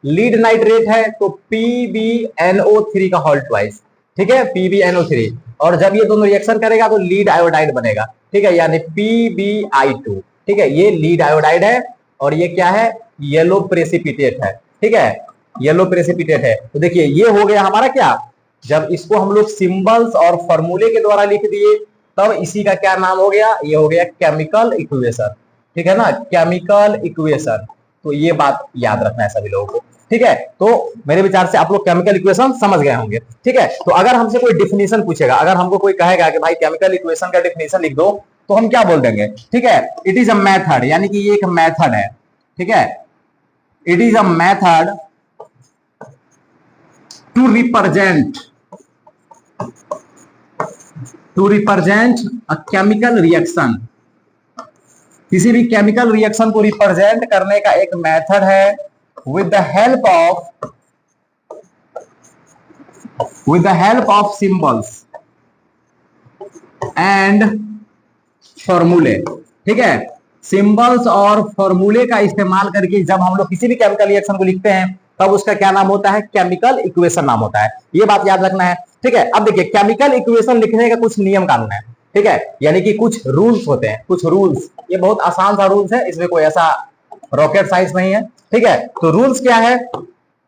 लीड नाइट्रेट है तो PbNO3 का होल ट्वाइस, ठीक है, PbNO3, और जब ये दोनों रिएक्शन करेगा तो लीड आयोडाइड बनेगा, ठीक है, यानी PbI2, ठीक है, ये लीड आयोडाइड है, और ये क्या है, येलो प्रेसिपिटेट है, ठीक है, येलो प्रेसिपिटेट है। तो देखिए ये हो गया हमारा क्या, जब इसको हम लोग सिंबल्स और फॉर्मूले के द्वारा लिख दिए तब इसी का क्या नाम हो गया, ये हो गया केमिकल इक्वेशन, ठीक है ना, केमिकल इक्वेशन। तो ये बात याद रखना है सभी लोगों को, ठीक है। तो मेरे विचार से आप लोग केमिकल इक्वेशन समझ गए होंगे, ठीक है। तो अगर हमसे कोई डिफिनीशन पूछेगा, अगर हमको कोई कहेगा कि भाई केमिकल इक्वेशन का डिफिनीशन लिख दो, तो हम क्या बोल देंगे, ठीक है, इट इज अ मेथड, यानी कि ये एक मेथड है, ठीक है, it is a method to represent a chemical reaction, किसी भी केमिकल रिएक्शन को रिप्रेजेंट करने का एक मेथड है with the help of symbols and फॉर्मूले, ठीक है, सिंबल्स और फॉर्मूले का इस्तेमाल करके जब हम लोग किसी भी केमिकल रिएक्शन को लिखते हैं तब उसका क्या नाम होता है, केमिकल इक्वेशन नाम होता है। ये बात याद रखना है, ठीक है। अब देखिए केमिकल इक्वेशन लिखने का कुछ नियम कानून है, ठीक है, यानी कि कुछ रूल्स होते हैं, कुछ रूल्स, ये बहुत आसान सा रूल्स है, इसमें कोई ऐसा रॉकेट साइंस नहीं है, ठीक है। तो रूल्स क्या है,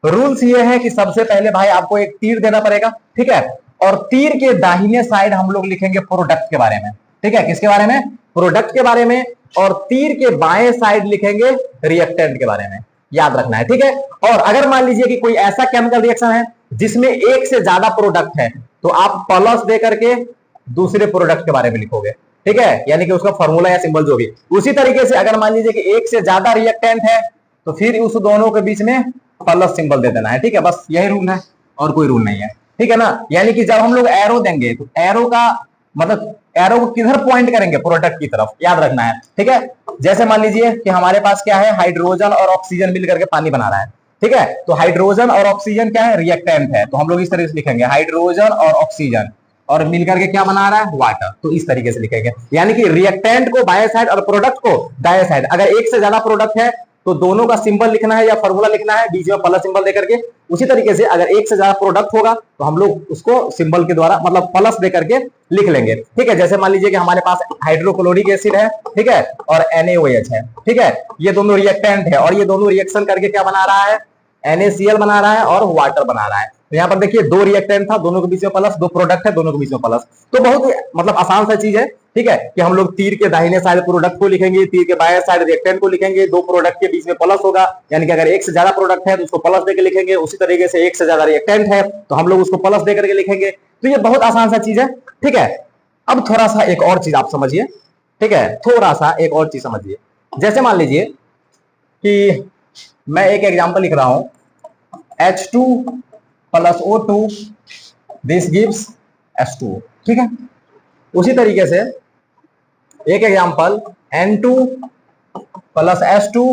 रूल्स ये है कि सबसे पहले भाई आपको एक तीर देना पड़ेगा, ठीक है, और तीर के दाहिने साइड हम लोग लिखेंगे प्रोडक्ट के बारे में, ठीक है, किसके बारे में, प्रोडक्ट के बारे में, और तीर के बाएं साइड लिखेंगे रिएक्टेंट के बारे में, याद रखना है, ठीक है। और अगर मान लीजिए कि कोई ऐसा केमिकल रिएक्शन है जिसमें एक से ज्यादा प्रोडक्ट है तो आप प्लस दे करके दूसरे प्रोडक्ट के बारे में लिखोगे, ठीक है, यानी कि उसका फॉर्मूला या सिंबल जो भी। उसी तरीके से अगर मान लीजिए कि एक से ज्यादा रिएक्टेंट है तो फिर उस दोनों के बीच में प्लस सिंबल दे देना है, ठीक है, बस यही रूल है और कोई रूल नहीं है, ठीक है ना। यानी कि जब हम लोग एरो देंगे तो एरो का मतलब एरो को किधर पॉइंट करेंगे, प्रोडक्ट की तरफ, याद रखना है, ठीक है। जैसे मान लीजिए कि हमारे पास क्या है, हाइड्रोजन और ऑक्सीजन मिल करके पानी बना रहा है, ठीक है, तो हाइड्रोजन और ऑक्सीजन क्या है, रिएक्टेंट है, तो हम लोग इस तरह से लिखेंगे हाइड्रोजन और ऑक्सीजन, और मिलकर के क्या बना रहा है, वाटर, तो इस तरीके से लिखेंगे। यानी कि रिएक्टेंट को बाएं साइड और प्रोडक्ट को दाएं साइड, अगर एक से ज्यादा प्रोडक्ट है तो दोनों का सिंबल लिखना है या फॉर्मूला लिखना है बीच में प्लस सिंबल देकर के। उसी तरीके से अगर एक से ज्यादा प्रोडक्ट होगा तो हम लोग उसको सिंबल के द्वारा मतलब प्लस दे करके लिख लेंगे, ठीक है। जैसे मान लीजिए कि हमारे पास हाइड्रोक्लोरिक एसिड है, ठीक है, और NaOH है, ठीक है, ये दोनों रिएक्टेंट है और ये दोनों रिएक्शन करके क्या बना रहा है, NaCl बना रहा है और वाटर बना रहा है। तो यहाँ पर देखिए दो रिएक्टेंट था, दोनों के बीच में प्लस, दो प्रोडक्ट है, दोनों के बीच में प्लस, तो बहुत मतलब आसान सा चीज है, ठीक है, कि हम लोग तीर के दाहिने साइड प्रोडक्ट को लिखेंगे, तीर के बाएं साइड रिएक्टेंट को लिखेंगे, दो प्रोडक्ट के बीच में प्लस होगा, यानी कि अगर एक से ज्यादा प्रोडक्ट है तो उसको प्लस देकर लिखेंगे, उसी तरीके से एक से ज्यादा रिएक्टेंट है तो हम लोग उसको प्लस देकर के लिखेंगे। तो ये बहुत आसान सा चीज है, ठीक है। अब थोड़ा सा एक और चीज आप समझिए, ठीक है, थोड़ा सा एक और चीज समझिए। जैसे मान लीजिए कि मैं एक एग्जाम्पल लिख रहा हूं, H2 plus O2 this gives H2O, ठीक है। उसी तरीके से एक example N2 plus H2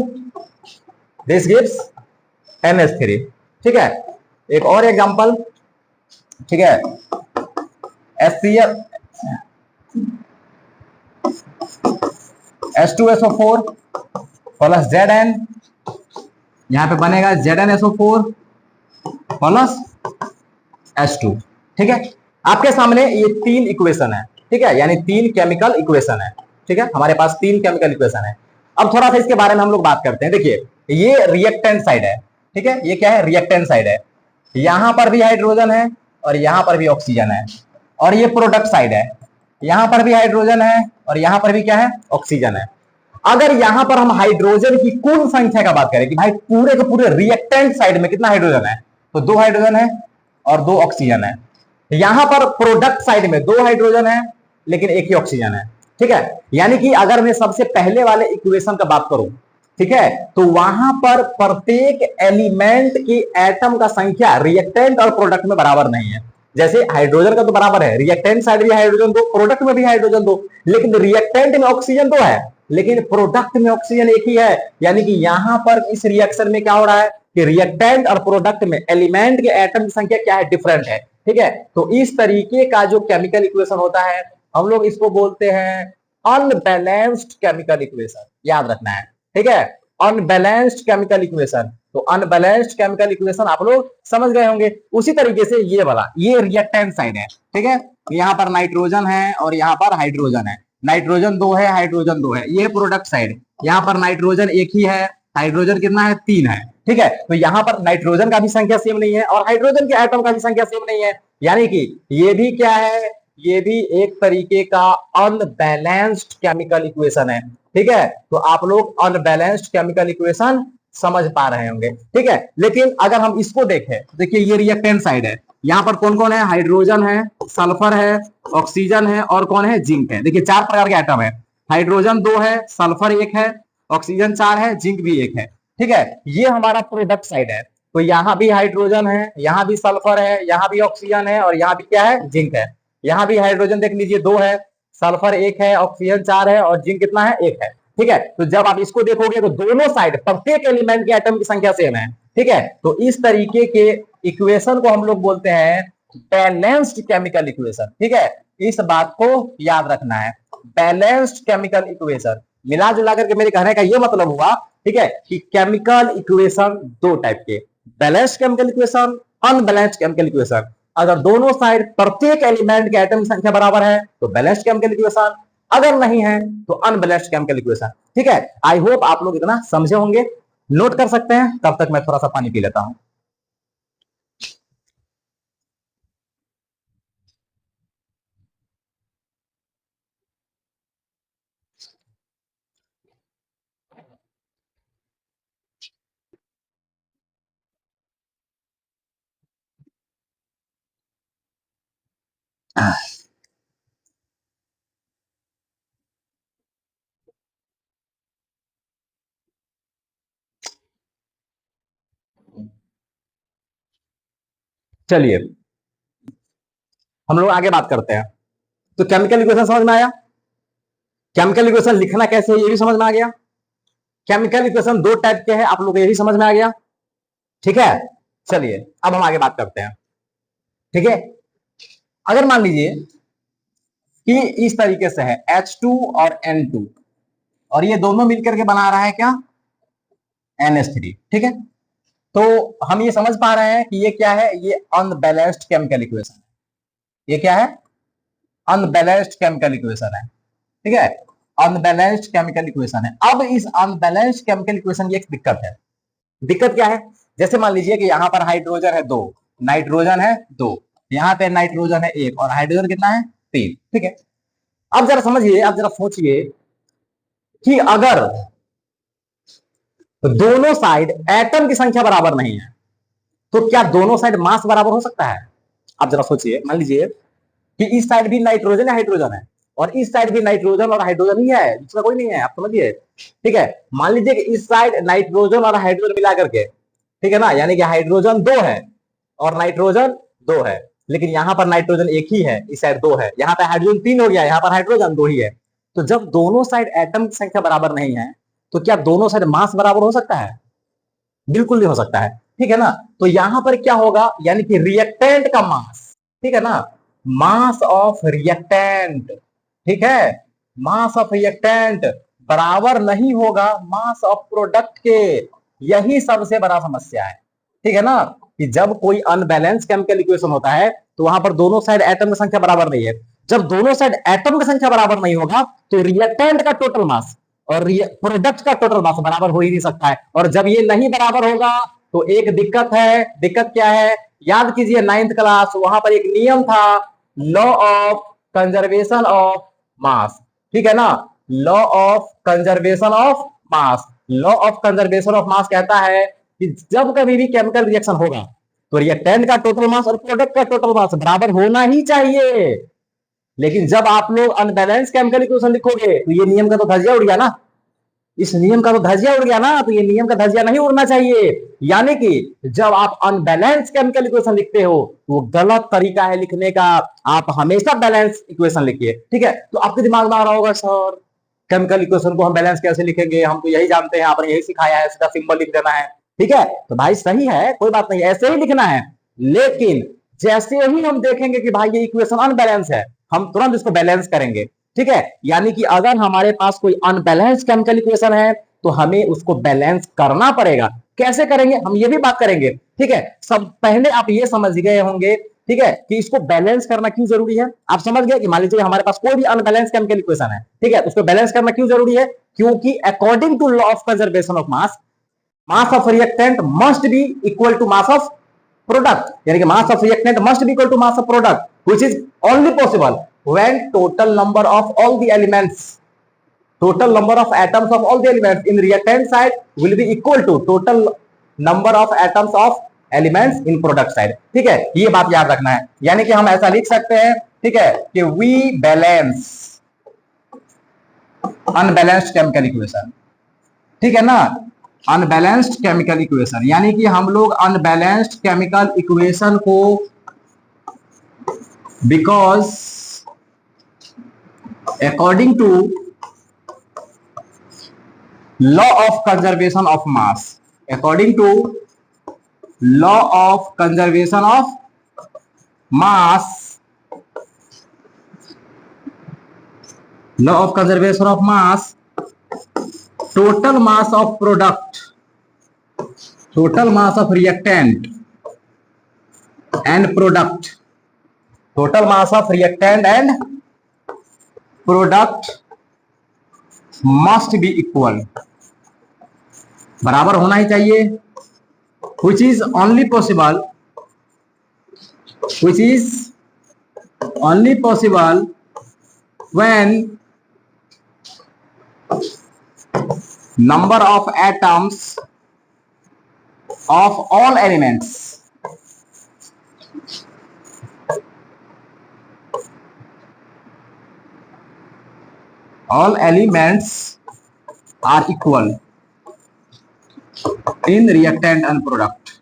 this gives NH3, ठीक है। एक और एग्जांपल, ठीक है, HCl H2SO4 प्लस Zn, यहां पे बनेगा ZnSO4 प्लस H2, ठीक है। आपके सामने ये 3 इक्वेशन है, ठीक है, यानी 3 केमिकल इक्वेशन है, ठीक है, हमारे पास 3 केमिकल इक्वेशन है। अब थोड़ा सा इसके बारे में हम लोग बात करते हैं। देखिए ये रिएक्टेंट साइड है, ठीक है, ये क्या है, रिएक्टेंट साइड है, यहां पर भी हाइड्रोजन है और यहां पर भी ऑक्सीजन है, और ये प्रोडक्ट साइड है, यहां पर भी हाइड्रोजन है और यहां पर भी क्या है, ऑक्सीजन है। अगर यहां पर हम हाइड्रोजन की कुल संख्या का बात करें कि भाई पूरे के पूरे रिएक्टेंट साइड में कितना हाइड्रोजन है, तो 2 हाइड्रोजन है और 2 ऑक्सीजन है। यहां पर प्रोडक्ट साइड में 2 हाइड्रोजन है लेकिन एक ही ऑक्सीजन है, ठीक है। यानी कि अगर मैं सबसे पहले वाले इक्वेशन का बात करूं, ठीक है, तो वहां पर प्रत्येक एलिमेंट की एटम का संख्या रिएक्टेंट और प्रोडक्ट में बराबर नहीं है। जैसे हाइड्रोजन का तो बराबर है, रिएक्टेंट साइड भी हाइड्रोजन 2, प्रोडक्ट में भी हाइड्रोजन 2, लेकिन रिएक्टेंट में ऑक्सीजन 2 है लेकिन प्रोडक्ट में ऑक्सीजन एक ही है। यानी कि यहां पर इस रिएक्शन में क्या हो रहा है कि रिएक्टेंट और प्रोडक्ट में एलिमेंट के एटम की संख्या क्या है, डिफरेंट है, ठीक है। तो इस तरीके का जो केमिकल इक्वेशन होता है हम लोग इसको बोलते हैं अनबैलेंस्ड केमिकल इक्वेशन, याद रखना है, ठीक है, अनबैलेंस्ड केमिकल इक्वेशन। तो अनबैलेंस्ड केमिकल इक्वेशन आप लोग समझ गए होंगे। उसी तरीके से ये वाला, ये रिएक्टेंट साइड है, ठीक है, यहां पर नाइट्रोजन है और यहां पर हाइड्रोजन है, नाइट्रोजन 2 है, हाइड्रोजन 2 है। ये प्रोडक्ट साइड, यहां पर नाइट्रोजन एक ही है, हाइड्रोजन कितना है, 3 है, ठीक है। तो यहां पर नाइट्रोजन का भी संख्या सेम नहीं है और हाइड्रोजन के एटम का भी संख्या सेम नहीं है। यानी कि ये भी क्या है, ये भी एक तरीके का अनबैलेंस्ड केमिकल इक्वेशन है, ठीक है। तो आप लोग अनबैलेंस्ड केमिकल इक्वेशन समझ पा रहे होंगे, ठीक है। लेकिन अगर हम इसको देखें, देखिए ये रिएक्टेंट साइड है, यहां पर कौन कौन है, हाइड्रोजन है, सल्फर है, ऑक्सीजन है और कौन है, जिंक है। देखिए 4 प्रकार के एटम है, हाइड्रोजन 2 है, सल्फर 1 है, ऑक्सीजन 4 है, जिंक भी 1 है, ठीक है। ये हमारा प्रोडक्ट साइड है, तो यहां भी हाइड्रोजन है, यहां भी सल्फर है, यहां भी ऑक्सीजन है और यहां भी क्या है, जिंक है। यहां भी हाइड्रोजन देख लीजिए 2 है, सल्फर 1 है, ऑक्सीजन 4 है और जिंक कितना है, 1 है, ठीक है। तो जब आप इसको देखोगे तो दोनों साइड प्रत्येक एलिमेंट के एटम की संख्या सेम है, ठीक है। तो इस तरीके के इक्वेशन को हम लोग बोलते हैं बैलेंस्ड केमिकल इक्वेशन, ठीक है। इस बात को याद रखना है, बैलेंस्ड केमिकल इक्वेशन। मिला जुला करके मेरे कहने का यह मतलब हुआ, ठीक है, कि केमिकल इक्वेशन 2 टाइप के, balanced chemical equation, unbalanced chemical equation. अगर दोनों साइड प्रत्येक एलिमेंट के एटम की संख्या बराबर है तो बैलेंस्ड केमिकल इक्वेशन, अगर नहीं है तो अनबैलेंस्ड केमिकल इक्वेशन, ठीक है। आई होप आप लोग इतना समझे होंगे, नोट कर सकते हैं। तब तक मैं थोड़ा सा पानी पी लेता हूं। चलिए हम लोग आगे बात करते हैं। तो केमिकल इक्वेशन समझ में आया, केमिकल इक्वेशन लिखना कैसे है ये भी समझ में आ गया, केमिकल इक्वेशन 2 टाइप के हैं आप लोग ये भी समझ में आ गया, ठीक है। चलिए अब हम आगे बात करते हैं, ठीक है। अगर मान लीजिए कि इस तरीके से है H2 और N2 और ये दोनों मिलकर के बना रहा है क्या, NH3, ठीक है। तो हम ये समझ पा रहे हैं कि ये क्या है, ये अनबैलेंस्ड केमिकल इक्वेशन है, ये क्या है, अनबैलेंस्ड केमिकल इक्वेशन है, ठीक है, अनबैलेंस्ड केमिकल इक्वेशन है। अब इस अनबैलेंस्ड केमिकल इक्वेशन की एक दिक्कत है, दिक्कत क्या है, जैसे मान लीजिए कि यहां पर हाइड्रोजन है 2, नाइट्रोजन है 2, यहां पे नाइट्रोजन है 1 और हाइड्रोजन कितना है, 3, ठीक है। अब जरा समझिए, अब जरा सोचिए कि अगर दोनों साइड एटम की संख्या बराबर नहीं है तो क्या दोनों साइड मास बराबर हो सकता है। अब जरा सोचिए, मान लीजिए कि इस साइड भी नाइट्रोजन या हाइड्रोजन है और इस साइड भी नाइट्रोजन और हाइड्रोजन ही है, दूसरा कोई नहीं है, आप समझिए, ठीक है। मान लीजिए कि इस साइड नाइट्रोजन और हाइड्रोजन मिला करके, ठीक है ना, यानी कि हाइड्रोजन 2 है और नाइट्रोजन 2 है, लेकिन यहां पर नाइट्रोजन एक ही है, इस साइड 2 है, यहां पर हाइड्रोजन 3 हो गया, यहां पर हाइड्रोजन 2 ही है। तो जब दोनों साइड एटम की संख्या बराबर नहीं है तो क्या दोनों साइड मास बराबर हो सकता है, बिल्कुल नहीं हो सकता है, ठीक है ना। तो यहां पर क्या होगा, यानी कि रिएक्टेंट का मास, ठीक है ना, मास ऑफ रिएक्टेंट, ठीक है, मास ऑफ रिएक्टेंट बराबर नहीं होगा मास ऑफ प्रोडक्ट के। यही सबसे बड़ा समस्या है, ठीक है ना, कि जब कोई अनबैलेंस केमिकल इक्वेशन होता है तो वहां पर दोनों साइड एटम की संख्या बराबर नहीं है। जब दोनों साइड एटम की संख्या बराबर नहीं होगा तो रिएक्टेंट का टोटल मास और प्रोडक्ट का टोटल मास बराबर हो ही नहीं सकता है। और जब ये नहीं बराबर होगा तो एक दिक्कत है। दिक्कत क्या है? याद कीजिए 9th क्लास, वहां पर एक नियम था, लॉ ऑफ कंजर्वेशन ऑफ मास। ठीक है ना? Law of conservation of mass. Law of conservation of मास कहता है कि जब कभी भी केमिकल रिएक्शन होगा तो रिएक्टेंट का टोटल मास और प्रोडक्ट का टोटल मास बराबर होना ही चाहिए। लेकिन जब आप लोग अनबैलेंस केमिकल इक्वेशन लिखोगे तो ये नियम का तो धज्जिया उड़ गया ना। इस नियम का तो धज्जिया उड़ गया ना, तो ये नियम का धज्जिया नहीं उड़ना चाहिए। यानी कि जब आप अनबैलेंस केमिकल इक्वेशन लिखते हो तो वो गलत तरीका है लिखने का। आप हमेशा बैलेंस इक्वेशन लिखिए। ठीक है? तो आपके दिमाग में आ रहा होगा, सर केमिकल इक्वेशन को हम बैलेंस कैसे लिखेंगे, हम तो यही जानते हैं, आपने यही सिखाया है, सीधा सिंबल लिख देना है। ठीक है? तो भाई सही है, कोई बात नहीं, ऐसे ही लिखना है। लेकिन जैसे ही हम देखेंगे कि भाई ये इक्वेशन अनबैलेंस है, हम तुरंत इसको बैलेंस करेंगे। ठीक है? यानी कि अगर हमारे पास कोई अनबैलेंस केमिकल इक्वेशन है तो हमें उसको बैलेंस करना पड़ेगा। कैसे करेंगे हम ये भी बात करेंगे। ठीक है? सब पहले आप ये समझ गए होंगे, ठीक है, कि इसको बैलेंस करना क्यों जरूरी है। आप समझ गए कि मान लीजिए हमारे पास कोई भी अनबैलेंस केमिकल इक्वेशन है, ठीक है, उसको बैलेंस करना क्यों जरूरी है? क्योंकि according to law of conservation of mass, mass of reactant must be equal to mass of product, यानी कि mass of reactant must be equal to mass of product, which is only possible when total number of all the elements, total number of atoms of all the elements in reactant side will be equal to total number of atoms of elements in product side। ठीक है? ये बात याद रखना है। यानी कि हम ऐसा लिख सकते हैं, ठीक है, कि we balance unbalanced chemical equation। ठीक है ना? अनबैलेंस्ड केमिकल इक्वेशन, यानी कि हम लोग अनबैलेंस्ड केमिकल इक्वेशन को because according to law of conservation of mass, according to law of conservation of mass, law of conservation of mass, total mass of product, total mass of reactant and product, total mass of reactant and product must be equal, बराबर होना ही चाहिए। which is only possible, which is only possible when number of atoms of all elements, all elements are equal in reactant and product,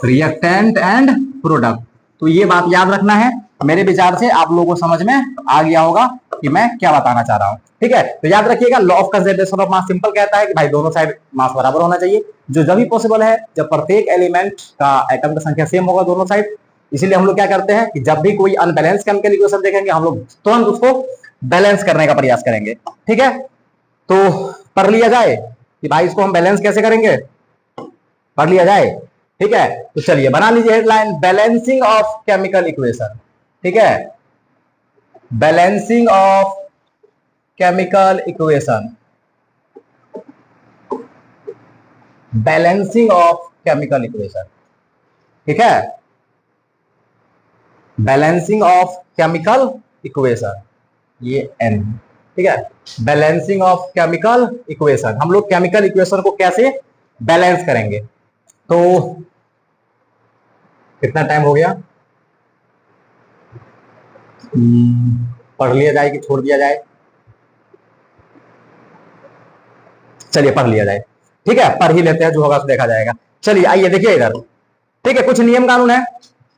reactant and product। तो ये बात याद रखना है। मेरे विचार से आप लोगों को समझ में आ गया होगा कि मैं क्या बताना चाह रहा हूं। ठीक है? तो याद रखिएगा, law of conservation of mass simple कहता है कि भाई दोनों साइड मास बराबर होना चाहिए, जो जब भी पॉसिबल है जब प्रत्येक एलिमेंट का एटम की संख्या सेम होगा दोनों साइड। इसीलिए हम लोग क्या करते हैं कि जब भी कोई अनबैलेंस केमिकल इक्वेशन देखेंगे हम लोग तुरंत उसको बैलेंस करने का प्रयास करेंगे। ठीक है? तो पढ़ लिया जाए कि भाई इसको हम बैलेंस कैसे करेंगे, पढ़ लिया जाए। ठीक है? तो चलिए बना लीजिए headline, balancing of chemical equation. ठीक है? Balancing of chemical equation, balancing of chemical equation. ठीक है? बैलेंसिंग ऑफ केमिकल इक्वेशन, ये एन। ठीक है? बैलेंसिंग ऑफ केमिकल इक्वेशन, हम लोग केमिकल इक्वेशन को कैसे बैलेंस करेंगे। तो कितना टाइम हो गया, पढ़ लिया जाए कि छोड़ दिया जाए? चलिए पढ़ लिया जाए। ठीक है? पढ़ ही लेते हैं, जो होगा तो देखा जाएगा। चलिए आइए देखिए इधर। ठीक है? कुछ नियम कानून है।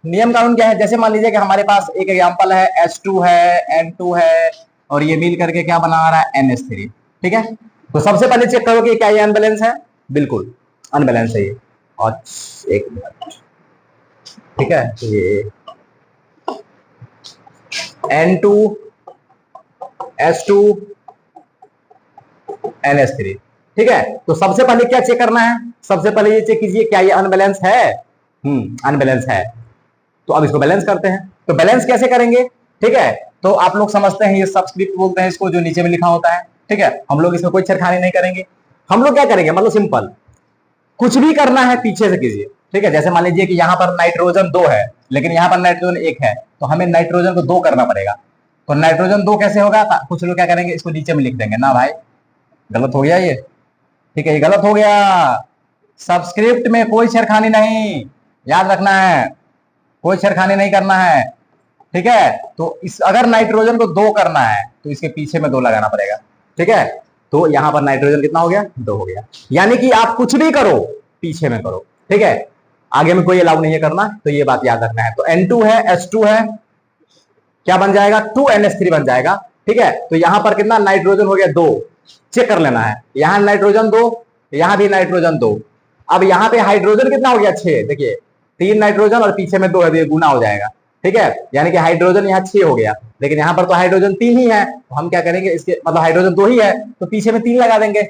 नियम कानून क्या है? जैसे मान लीजिए कि हमारे पास एक एग्जांपल है, H2 है, N2 है, और ये मिल करके क्या बना रहा है, NH3। ठीक है? तो सबसे पहले चेक करो कि क्या ये अनबैलेंस है। बिल्कुल अनबैलेंस है ये। और एक मिनट, ठीक है, ये N2 H2 NH3। ठीक है? तो सबसे पहले क्या चेक करना है? सबसे पहले ये चेक कीजिए क्या ये अनबैलेंस है। अनबैलेंस है। तो अब इसको बैलेंस करते हैं। तो बैलेंस कैसे करेंगे, ठीक है, तो आप लोग समझते हैं ये सबस्क्रिप्ट बोलते हैं इसको, जो नीचे में लिखा होता है, ठीक है। हम लोग इसमें कोई छेड़खानी नहीं करेंगे। हम लोग क्या करेंगे, मतलब सिंपल, कुछ भी करना है पीछे से कीजिए, ठीक है। जैसे मान लीजिए कि यहाँ पर नाइट्रोजन 2 है लेकिन यहाँ पर नाइट्रोजन 1 है, तो हमें नाइट्रोजन को 2 करना पड़ेगा। तो नाइट्रोजन 2 कैसे होगा, कुछ लोग क्या करेंगे, इसको नीचे में लिख देंगे। ना भाई, गलत हो गया ये, ठीक है, ये गलत हो गया। सबस्क्रिप्ट में कोई छेड़खानी नहीं, याद रखना है, कोई छेड़खानी नहीं करना है, ठीक है। तो इस अगर नाइट्रोजन को 2 करना है तो इसके पीछे में 2 लगाना पड़ेगा, ठीक है। तो यहां पर नाइट्रोजन कितना हो गया, 2 हो गया। यानी कि आप कुछ भी करो पीछे में करो, ठीक है, आगे में कोई अलाउ नहीं है करना, तो ये बात याद रखना है। तो N2 है, H2 है, क्या बन जाएगा, 2NH3 बन जाएगा, ठीक है। तो यहां पर कितना नाइट्रोजन हो गया, 2, चेक कर लेना है। यहां नाइट्रोजन 2, यहां भी नाइट्रोजन 2। अब यहां पे हाइड्रोजन कितना हो गया, 6, देखिए 3 नाइट्रोजन और पीछे में 2 है, गुना हो जाएगा, ठीक है। यानी कि हाइड्रोजन यहाँ 6 हो गया, लेकिन यहाँ पर तो हाइड्रोजन 3 ही है, तो हम क्या करेंगे, इसके मतलब हाइड्रोजन 2 ही है तो पीछे में 3 लगा देंगे।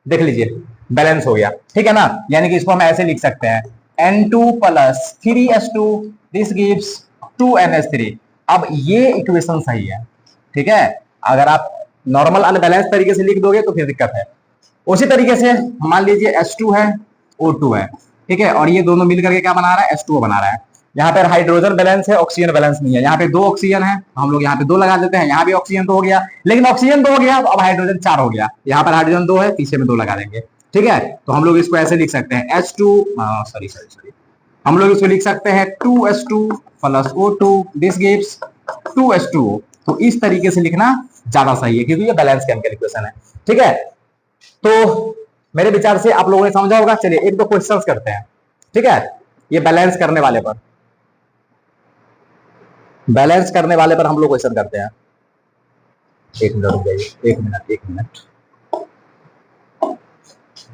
देख लीजिए बैलेंस हो गया, ठीक है ना। यानी कि इसको हम ऐसे लिख सकते हैं, N2 + 3H2 this gives 2NH3। अब ये इक्वेशन सही है, ठीक है। अगर आप नॉर्मल अनबैलेंस तरीके से लिख दोगे तो फिर दिक्कत है। उसी तरीके से मान लीजिए H2 है, O2 है, ठीक है, और ये दोनों मिलकर के क्या बना रहा है, H2O बना रहा है। यहाँ पर हाइड्रोजन बैलेंस है, ऑक्सीजन बैलेंस नहीं है। यहाँ पे 2 ऑक्सीजन है, हम लोग यहाँ पे 2 लगा देते हैं। यहाँ भी ऑक्सीजन 2 हो गया, लेकिन ऑक्सीजन 2 हो गया तो अब हाइड्रोजन 4 हो गया। यहाँ पर हाइड्रोजन 2 है, पीछे में 2 लगा देंगे, ठीक है। तो हम लोग इसको ऐसे लिख सकते हैं, हम लोग इसको लिख सकते हैं 2H2 + O2 this gives 2H2O। तो इस तरीके से लिखना ज्यादा सही है, क्योंकि ये बैलेंस केमिकल इक्वेशन है, ठीक है। तो मेरे विचार से आप लोगों ने समझा होगा। चलिए एक दो क्वेश्चंस करते हैं, ठीक है। ये बैलेंस करने वाले पर हम लोग क्वेश्चन करते हैं। एक मिनट रुक जाइए, एक मिनट,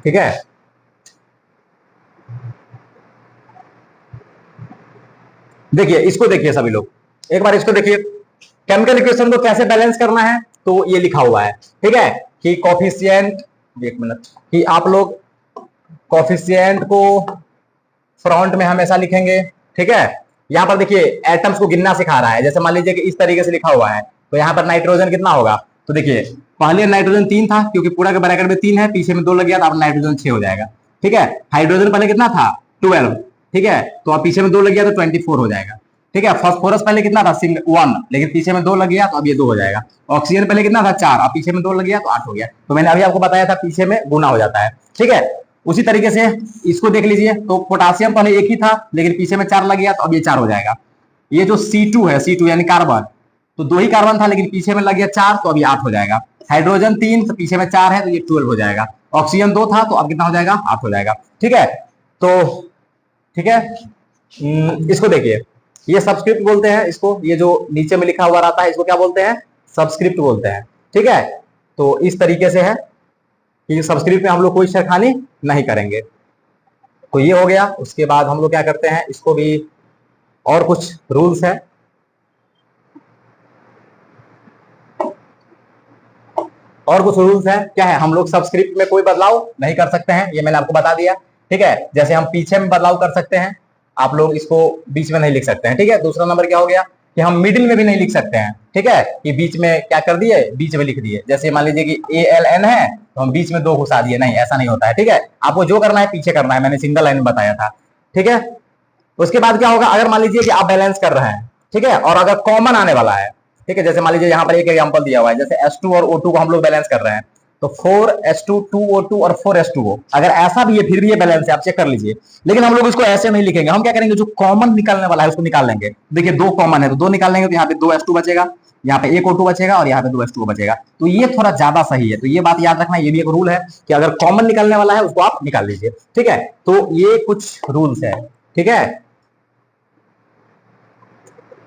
ठीक है। देखिए इसको, देखिए सभी लोग एक बार इसको देखिए, केमिकल इक्वेशन को कैसे बैलेंस करना है। तो ये लिखा हुआ है, ठीक है, कि कोफिशिएंट, एक मिनट, कि आप लोग कोफिशिएंट को फ्रंट में हमेशा लिखेंगे, ठीक है। यहां पर देखिए एटम्स को गिनना सिखा रहा है। जैसे मान लीजिए कि इस तरीके से लिखा हुआ है, तो यहाँ पर नाइट्रोजन कितना होगा, तो देखिए पहले नाइट्रोजन 3 था, क्योंकि पूरा के ब्रैकेट में 3 है, पीछे में 2 लग गया तो अब नाइट्रोजन 6 हो जाएगा, ठीक है। हाइड्रोजन पहले कितना था, 12, ठीक है, तो अब पीछे में 2 लग गया तो 24 हो जाएगा, ठीक है। फास्फोरस पहले कितना था, 1, लेकिन पीछे में 2 लग गया तो अब ये 2 हो जाएगा। ऑक्सीजन पहले कितना था, 4, अब पीछे में 2 लग गया तो 8 हो गया। तो मैंने अभी आपको बताया था पीछे में गुना हो जाता है, ठीक है। उसी तरीके से इसको देख लीजिए, तो पोटासियम पहले 1 ही था, लेकिन पीछे में 4 लग गया तो अब ये 4 हो जाएगा। ये जो C2 है, C2 यानी कार्बन, तो 2 ही कार्बन था लेकिन पीछे में लग गया 4 तो अब ये 8 हो जाएगा। हाइड्रोजन 3 तो पीछे में 4 है तो ये 12 हो जाएगा। ऑक्सीजन 2 था तो अब कितना हो जाएगा, 8 हो जाएगा, ठीक है। तो ठीक है, इसको देखिए, ये सबस्क्रिप्ट बोलते हैं इसको, ये जो नीचे में लिखा हुआ रहता है इसको क्या बोलते हैं, सबस्क्रिप्ट बोलते हैं, ठीक है। तो इस तरीके से है कि सबस्क्रिप्ट में हम लोग कोई छेड़खानी नहीं करेंगे। तो ये हो गया। उसके बाद हम लोग क्या करते हैं, इसको भी और कुछ रूल्स है, क्या है, हम लोग सबस्क्रिप्ट में कोई बदलाव नहीं कर सकते हैं, ये मैंने आपको बता दिया, ठीक है। जैसे हम पीछे में बदलाव कर सकते हैं, आप लोग इसको बीच में नहीं लिख सकते हैं, ठीक है। दूसरा नंबर क्या हो गया कि हम मिडिल में भी नहीं लिख सकते हैं, ठीक है, कि बीच में क्या कर दिए, बीच में लिख दिए। जैसे मान लीजिए कि ALN है तो हम बीच में 2 घुसा दिए, नहीं, ऐसा नहीं होता है, ठीक है। आपको जो करना है पीछे करना है, मैंने सिंगल लाइन में बताया था, ठीक है। उसके बाद क्या होगा, अगर मान लीजिए कि आप बैलेंस कर रहे हैं, ठीक है, और अगर कॉमन आने वाला है, ठीक है, जैसे मान लीजिए यहाँ पर एक एग्जांपल दिया हुआ है, जैसे H2 और O2 को हम लोग बैलेंस कर रहे हैं, तो 4H2 2O2 और 4H2O, अगर ऐसा भी है फिर भी ये बैलेंस है, आप चेक कर लीजिए। लेकिन हम लोग इसको ऐसे नहीं लिखेंगे, हम क्या करेंगे, जो कॉमन निकलने वाला है उसको निकाल लेंगे। देखिए 2 कॉमन है तो 2 निकाल लेंगे, तो यहाँ पे 2H2 बचेगा, यहाँ पे 1 O2 बचेगा और यहाँ पे 2H2O बचेगा। तो ये थोड़ा ज्यादा सही है, तो ये बात याद रखना, ये भी एक रूल है कि अगर कॉमन निकलने वाला है उसको आप निकाल लीजिए, ठीक है। तो ये कुछ रूल्स है, ठीक है।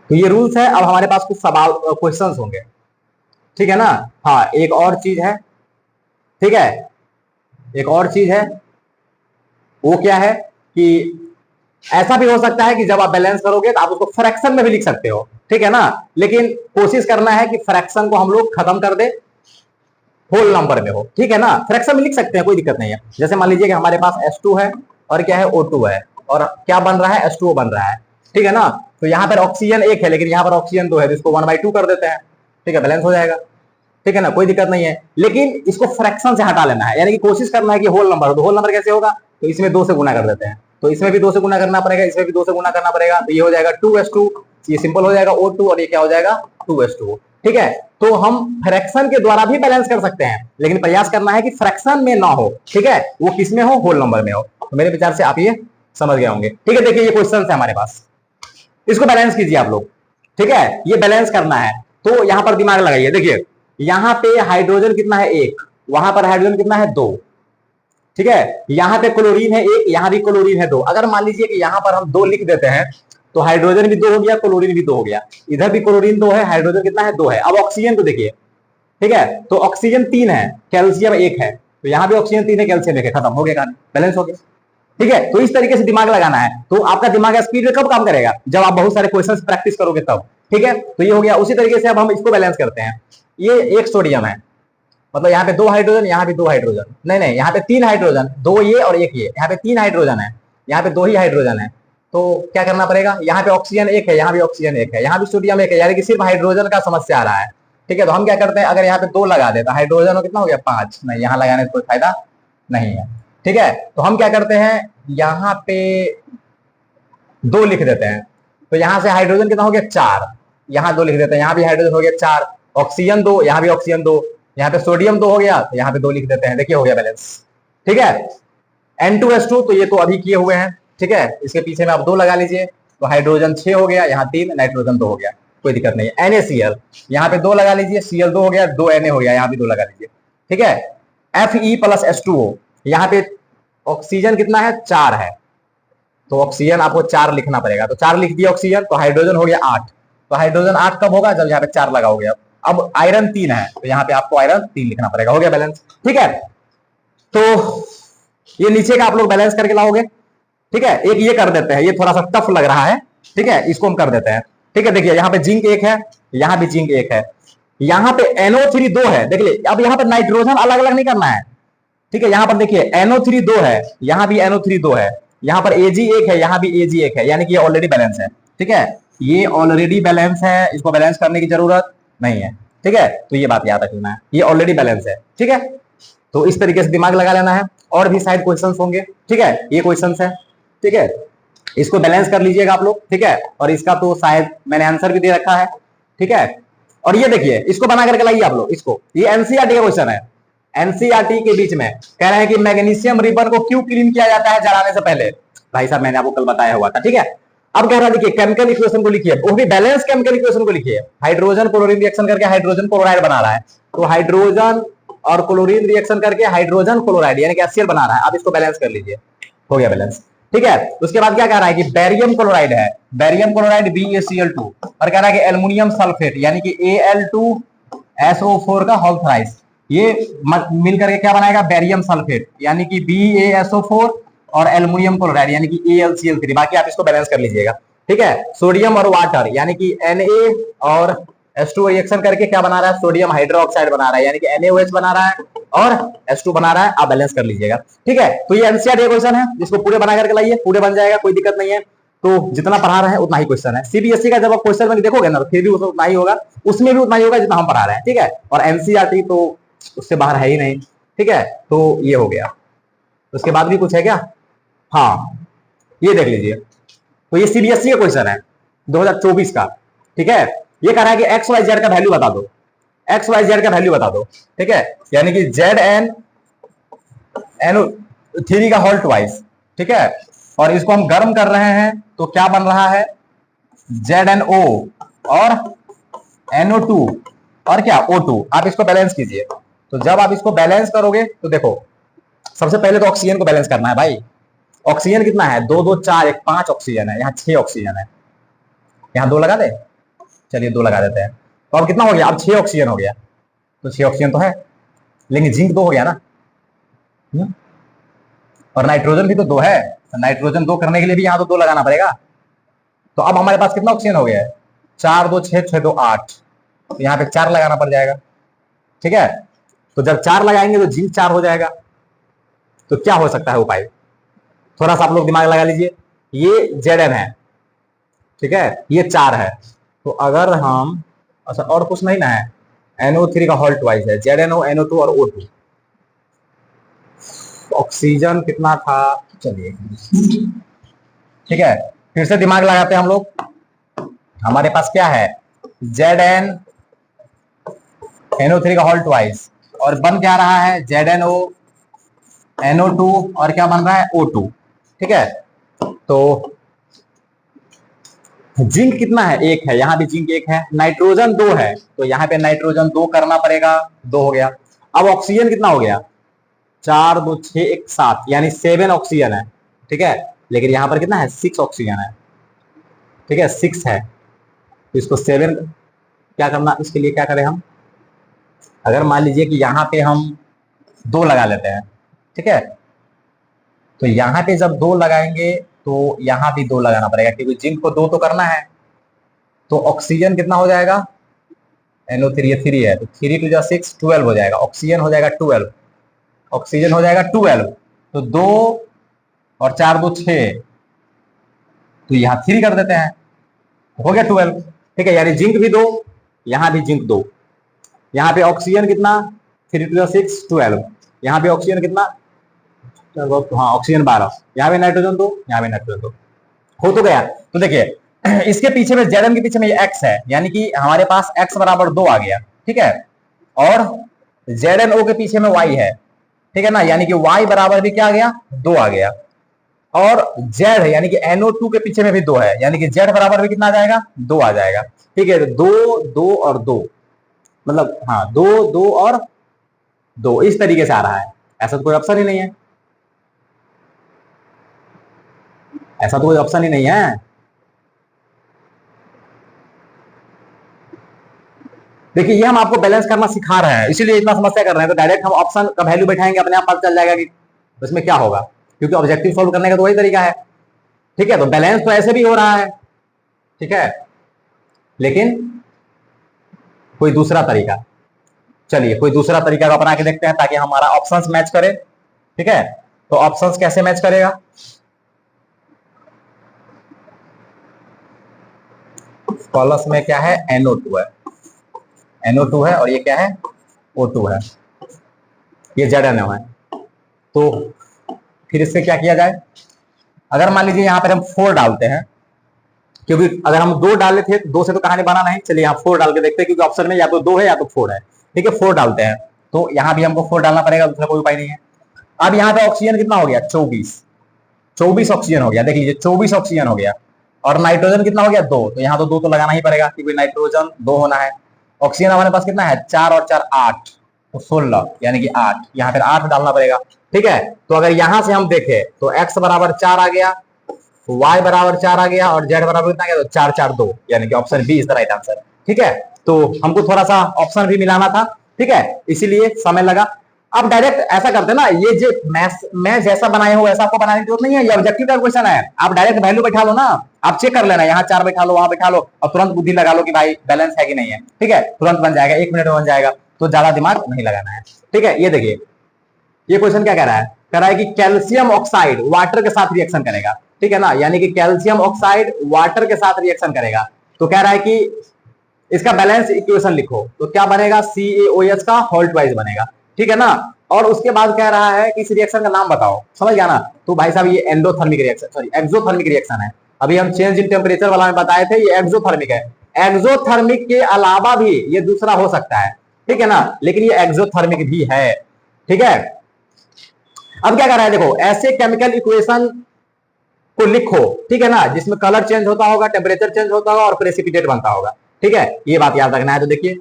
तो ये रूल्स है। अब हमारे पास कुछ सवाल, क्वेश्चंस होंगे, ठीक है ना। हाँ, एक और चीज है, ठीक है, एक और चीज है, वो क्या है कि ऐसा भी हो सकता है कि जब आप बैलेंस करोगे तो आप उसको फ्रैक्शन में भी लिख सकते हो, ठीक है ना। लेकिन कोशिश करना है कि फ्रैक्शन को हम लोग खत्म कर दे, होल नंबर में हो, ठीक है ना। फ्रैक्शन में लिख सकते हैं, कोई दिक्कत नहीं है। जैसे मान लीजिए कि हमारे पास H2 है और क्या है, O2 है, और क्या बन रहा है, H2O बन रहा है, ठीक है ना। तो यहाँ पर ऑक्सीजन एक है लेकिन यहाँ पर ऑक्सीजन 2 है, तो इसको 1/2 कर देते हैं, ठीक है, बैलेंस हो जाएगा, ठीक है ना, कोई दिक्कत नहीं है। लेकिन इसको फ्रैक्शन से हटा लेना है, यानी कि कोशिश करना है कि होल नंबर हो। तो होल नंबर कैसे होगा, तो इसमें 2 से गुना कर देते हैं, तो इसमें भी 2 से गुना करना पड़ेगा, इसमें भी 2 से गुना करना पड़ेगा, तो ये हो जाएगा 2s2, ये सिंपल हो जाएगा O2, और ये क्या हो जाएगा 2s2, ठीक है। तो हम फ्रैक्शन के द्वारा भी बैलेंस कर सकते हैं, लेकिन प्रयास करना है कि फ्रैक्शन में ना हो, ठीक है, वो किस में हो, होल नंबर में हो। तो मेरे विचार से आप ये समझ गए होंगे, ठीक है। देखिए ये क्वेश्चन है हमारे पास, इसको बैलेंस कीजिए आप लोग, ठीक है, ये बैलेंस करना है। तो यहां पर दिमाग लगाइए, देखिए यहां पे हाइड्रोजन कितना है 1, वहां पर हाइड्रोजन कितना है 2, ठीक है, यहां पे क्लोरीन है 1, यहां भी क्लोरीन है 2। अगर मान लीजिए कि यहां पर हम 2 लिख देते हैं तो हाइड्रोजन भी 2 हो गया, क्लोरीन भी 2 हो गया, इधर भी क्लोरीन 2 है, हाइड्रोजन कितना है 2 है। अब ऑक्सीजन को देखिए, ठीक है, तो ऑक्सीजन 3 है, कैल्शियम 1 है, तो यहां भी ऑक्सीजन 3 है, कैल्शियम 1 है, खत्म हो गया, बैलेंस हो गया, ठीक है। तो इस तरीके से दिमाग लगाना है। तो आपका दिमाग स्पीड में कब काम करेगा, जब आप बहुत सारे क्वेश्चंस प्रैक्टिस करोगे तब, ठीक है। तो ये हो गया। उसी तरीके से अब हम इसको बैलेंस करते हैं। ये एक सोडियम है, मतलब यहाँ पे 2 हाइड्रोजन, यहाँ पे 2 हाइड्रोजन, नहीं नहीं, यहाँ पे 3 हाइड्रोजन, 2 ये और 1 ये, यहाँ पे 3 हाइड्रोजन है, यहाँ पे 2 ही हाइड्रोजन है। तो क्या करना पड़ेगा, यहाँ पे ऑक्सीजन 1 है, यहाँ भी ऑक्सीजन 1 है, यहाँ भी सोडियम 1 है, यानी कि सिर्फ हाइड्रोजन का समस्या आ रहा है, ठीक है। तो हम क्या करते हैं, अगर यहाँ पे 2 लगा देता, हाइड्रोजन कितना हो गया 5, नहीं यहाँ लगाने से कोई फायदा नहीं है, ठीक है। तो हम क्या करते हैं, यहाँ पे 2 लिख देते हैं, तो यहाँ से हाइड्रोजन कितना हो गया 4, यहाँ 2 लिख देते हैं, यहाँ भी हाइड्रोजन हो गया 4, ऑक्सीजन 2, यहाँ भी ऑक्सीजन 2, यहाँ पे सोडियम 2 हो गया, तो यहाँ पे 2 लिख देते हैं, देखिए हो गया बैलेंस, ठीक है। N2S2 तो ये तो अभी किए हुए हैं, ठीक है, इसके पीछे में आप 2 लगा लीजिए, तो हाइड्रोजन 6 हो गया, यहाँ 3, नाइट्रोजन 2 हो गया, कोई दिक्कत नहीं है। NaCl यहाँ पे 2 लगा लीजिए, Cl 2 हो गया, 2 Na हो गया, यहाँ भी 2 लगा लीजिए, ठीक है। Fe+H2O यहाँ पे ऑक्सीजन कितना है 4 है, तो ऑक्सीजन आपको 4 लिखना पड़ेगा, तो 4 लिख दिया ऑक्सीजन, तो हाइड्रोजन हो गया 8, तो हाइड्रोजन 8 कब होगा, जब यहाँ पे 4 लगा हो गया। अब आयरन 3 है, तो यहाँ पे आपको आयरन 3 लिखना पड़ेगा, हो गया बैलेंस, ठीक है। तो ये नीचे का आप लोग बैलेंस करके लाओगे, ठीक है। एक ये कर देते हैं, ये थोड़ा सा टफ लग रहा है, ठीक है, इसको हम कर देते हैं, ठीक है। देखिए यहाँ पे जिंक 1 है, यहाँ भी जिंक 1 है, यहाँ पे NO3 2 है, देख लीजिए। अब यहाँ पे नाइट्रोजन अलग अलग नहीं करना है, ठीक है। यहाँ पर देखिए NO3 2 है, यहाँ भी NO3 2 है, यहाँ पर Ag 1 है, यहाँ भी Ag 1 है, यानी कि ये ऑलरेडी बैलेंस है, ठीक है, ये ऑलरेडी बैलेंस है, इसको बैलेंस करने की जरूरत नहीं है, ठीक है। तो ये बात याद रखना है, ये ऑलरेडी बैलेंस है, ठीक है। तो इस तरीके से दिमाग लगा लेना है। और भी शायद क्वेश्चंस होंगे, ठीक है, ये क्वेश्चंस है, ठीक है, इसको बैलेंस कर लीजिएगा आप लोग, ठीक है। और इसका तो शायद मैंने आंसर भी दे रखा है, ठीक है। और ये देखिए, इसको बना करके लाइए आप लोग, इसको, ये एनसीईआरटी का क्वेश्चन है। एनसीईआरटी के बीच में कह रहे हैं कि मैग्नीशियम रिबन को क्यों क्लीन किया जाता है जलाने से पहले। भाई साहब मैंने आपको कल बताया हुआ था, ठीक है। अब कह रहा है देखिए केमिकल इक्वेशन को लिखिए, वो भी बैलेंस केमिकल इक्वेशन को लिखिए। हाइड्रोजन क्लोरीन रिएक्शन करके हाइड्रोजन क्लोराइड बना रहा है, तो हाइड्रोजन और क्लोरीन रिएक्शन करके हाइड्रोजन क्लोराइड यानी कि HCl बना रहा है। आप इसको बैलेंस कर लीजिए, हो गया बैलेंस, ठीक है। उसके बाद क्या कह रहा है कि बैरियम क्लोराइड है, बैरियम क्लोराइड BaCl2, और कह रहा है कि एल्युमिनियम सल्फेट यानी कि Al2SO4 का होल थ्राइस, ये मिल करके क्या बनाएगा बैरियम सल्फेट यानी कि BaSO4 और एल्युमिनियम क्लोराइड यानी कि AlCl3। बाकी आप इसको बैलेंस कर लीजिएगा, ठीक है। सोडियम और वाटर यानी कि Na और H2 रिएक्शन करके क्या बना रहा है, सोडियम हाइड्रोक्साइड बना रहा है यानी कि NaOH बना रहा है और H2 बना रहा है। आप बैलेंस कर लीजिएगा, ठीक है। तो ये एनसीईआरटी क्वेश्चन है, जिसको पूरे बना करके लाइए, पूरे बन जाएगा, कोई दिक्कत नहीं है। तो जितना पढ़ा रहे हैं उतना ही क्वेश्चन है। सीबीएसई का जब आप क्वेश्चन में देखोगे ना, फिर भी उतना ही होगा, उसमें भी उतना ही होगा जितना हम पढ़ा रहे हैं, ठीक है। और एनसीईआरटी तो उससे बाहर है ही नहीं, ठीक है। तो ये हो गया। उसके बाद भी कुछ है क्या, हाँ ये देख लीजिए। तो ये सीबीएसई का क्वेश्चन है 2024 का, ठीक है। ये कह रहा है कि एक्स वाई जेड का वैल्यू बता दो, एक्स वाई जेड का वैल्यू बता दो, ठीक है। यानी कि ZnNO3 का होल ट्वाइस, ठीक है। और इसको हम गर्म कर रहे हैं तो क्या बन रहा है ZnO और NO2 और क्या O2। आप इसको बैलेंस कीजिए। तो जब आप इसको बैलेंस करोगे तो देखो, सबसे पहले तो ऑक्सीजन को बैलेंस करना है भाई। ऑक्सीजन कितना है 2 2 4 1 5 ऑक्सीजन है, यहाँ 6 ऑक्सीजन है, यहाँ 2 लगा दे, चलिए 2 लगा देते हैं। तो अब कितना हो गया, अब 6 ऑक्सीजन हो गया। तो 6 ऑक्सीजन तो है, लेकिन जिंक 2 हो गया ना, और नाइट्रोजन भी तो 2 है, नाइट्रोजन 2 करने के लिए भी यहाँ तो 2 लगाना पड़ेगा। तो अब हमारे पास कितना ऑक्सीजन हो गया है, 4 2 6 6 2 8, तो यहाँ पे 4 लगाना पड़ जाएगा, ठीक है। तो जब 4 लगाएंगे तो जिंक 4 हो जाएगा। तो क्या हो सकता है उपाय, थोड़ा सा आप लोग दिमाग लगा लीजिए। ये Zn है, ठीक है, ये 4 है। तो अगर हम, अच्छा और कुछ नहीं ना है, NO3 का होल ट्वाइस है, ZNO, NO2 और O2। ऑक्सीजन कितना था, चलिए ठीक है, फिर से दिमाग लगाते हैं हम लोग। हमारे पास क्या है, ZnNO3 का होल ट्वाइस, और बन क्या रहा है, ZNO, NO2 और क्या बन रहा है, O2। ठीक है, तो जिंक कितना है, 1 है, यहां भी जिंक 1 है, नाइट्रोजन 2 है, तो यहां पे नाइट्रोजन 2 करना पड़ेगा, 2 हो गया। अब ऑक्सीजन कितना हो गया, 4 2 6 1 7, यानी 7 ऑक्सीजन है। ठीक है, लेकिन यहां पर कितना है, 6 ऑक्सीजन है। ठीक है, 6 है, तो इसको 7 क्या करना, इसके लिए क्या करें हम, अगर मान लीजिए कि यहाँ पे हम 2 लगा लेते हैं। ठीक है, तो यहाँ पे जब 2 लगाएंगे तो यहाँ भी 2 लगाना पड़ेगा, क्योंकि जिंक को 2 तो करना है। तो ऑक्सीजन कितना हो जाएगा, NO3 3 है, तो 3 2 6 12 हो जाएगा, ऑक्सीजन हो जाएगा 12, ऑक्सीजन हो जाएगा 12। तो 2 और 4 2 6, तो यहाँ 3 कर देते हैं, हो गया 12। ठीक है, यानी जिंक भी 2, यहाँ भी जिंक 2, यहाँ पे ऑक्सीजन कितना, 3 2 6 12, यहाँ पे ऑक्सीजन कितना, हाँ ऑक्सीजन 12, यहाँ पे नाइट्रोजन 2, यहाँ पे नाइट्रोजन 2, हो तो गया। तो देखिए इसके पीछे में, जेडम के पीछे में ये एक्स है, यानी कि हमारे पास एक्स बराबर 2 आ गया। ठीक है, और ZnO के पीछे में वाई है। ठीक है ना, यानी कि वाई बराबर भी क्या आ गया, 2 आ गया। और जेड है, यानी कि NO2 के पीछे में भी 2 है, यानी कि जेड बराबर भी कितना आ जाएगा, 2 आ जाएगा। ठीक है, 2 2 और 2, मतलब हाँ 2 2 और 2, इस तरीके से आ रहा है। ऐसा तो कोई ऑप्शन ही नहीं है, ऐसा तो कोई ऑप्शन ही नहीं है। देखिए ये हम आपको बैलेंस करना सिखा रहे हैं, इसीलिए इतना समस्या कर रहे हैं। तो डायरेक्ट हम ऑप्शन का वैल्यू बैठाएंगे, अपने आप पता चल जाएगा कि उसमें क्या होगा, क्योंकि ऑब्जेक्टिव सोल्व करने का तो वही तरीका है। ठीक है, तो बैलेंस तो ऐसे भी हो रहा है। ठीक है, लेकिन कोई दूसरा तरीका, चलिए कोई दूसरा तरीका को अपना के देखते हैं, ताकि हमारा ऑप्शंस मैच करे। ठीक है, तो ऑप्शंस कैसे मैच करेगा, प्लस में क्या है, NO2 है, NO2 है, और ये क्या है, O2 है, ये ZnO है। तो फिर इससे क्या किया जाए, अगर मान लीजिए यहाँ पर हम 4 डालते हैं, क्योंकि अगर हम 2 डाले थे, 2 से तो कहानी बना नहीं, चलिए यहाँ 4 डाल के देखते हैं, क्योंकि ऑप्शन में या तो 2 है या तो 4 है। ठीक है, 4 डालते हैं, तो यहाँ भी हमको 4 डालना पड़ेगा, दूसरा कोई उपाय नहीं है। अब यहाँ पे ऑक्सीजन कितना हो गया, 24 ऑक्सीजन हो गया, देख लीजिए 24 ऑक्सीजन हो गया। और नाइट्रोजन कितना हो गया, 2, तो यहाँ तो 2 तो लगाना ही पड़ेगा, क्योंकि नाइट्रोजन 2 होना है। ऑक्सीजन हमारे पास कितना है, 4 और 4 8, तो 16, यानी कि 8, यहाँ पर 8 डालना पड़ेगा। ठीक है, तो अगर यहां से हम देखें तो x बराबर 4 आ गया, y बराबर 4 आ गया, और z बराबर कितना आ गया, तो 4 4 2, यानी कि option B is the right answer. ठीक है, तो हमको थोड़ा सा ऑप्शन भी मिलाना था। ठीक है, इसीलिए समय लगा। अब डायरेक्ट ऐसा करते ना, ये जो मैं जैसा बनाया हूं वैसा आपको बनाने की जरूरत नहीं है, ये ऑब्जेक्टिव का क्वेश्चन है, आप डायरेक्ट वैल्यू बैठा लो ना, आप चेक कर लेना, यहाँ 4 बैठा लो, वहां बैठा लो, और तुरंत बुद्धि लगा लो कि भाई बैलेंस है कि नहीं है। ठीक है, तुरंत बन जाएगा, 1 मिनट में बन जाएगा, तो ज्यादा दिमाग नहीं लगाना है। ठीक है, ये देखिए ये क्वेश्चन क्या कह रहा है, कह रहा है कि कैल्शियम ऑक्साइड वाटर के साथ रिएक्शन करेगा। ठीक है ना, यानी कि कैल्शियम ऑक्साइड वाटर के साथ रिएक्शन करेगा। तो कह रहा है कि इसका बैलेंस इक्वेशन लिखो, तो क्या बनेगा, CaOH का होल ट्वाइस बनेगा। ठीक है ना, और उसके बाद कह रहा है कि इस रिएक्शन का नाम बताओ, समझ गया ना। तो भाई साहब ये endothermic reaction, sorry exothermic reaction है। अभी हम चेंज इन टेम्परेचर वाला में बताए थे, ये एक्सोथर्मिक है। एक्सोथर्मिक के अलावा भी ये दूसरा हो सकता है, ठीक है ना, लेकिन ये एक्सोथर्मिक भी है। ठीक है, अब क्या कर रहा है, देखो ऐसे केमिकल इक्वेशन को लिखो, ठीक है ना, जिसमें कलर चेंज होता होगा, टेम्परेचर चेंज होता होगा और प्रेसिपिटेट बनता होगा। ठीक है, ये बात याद रखना है। तो देखिए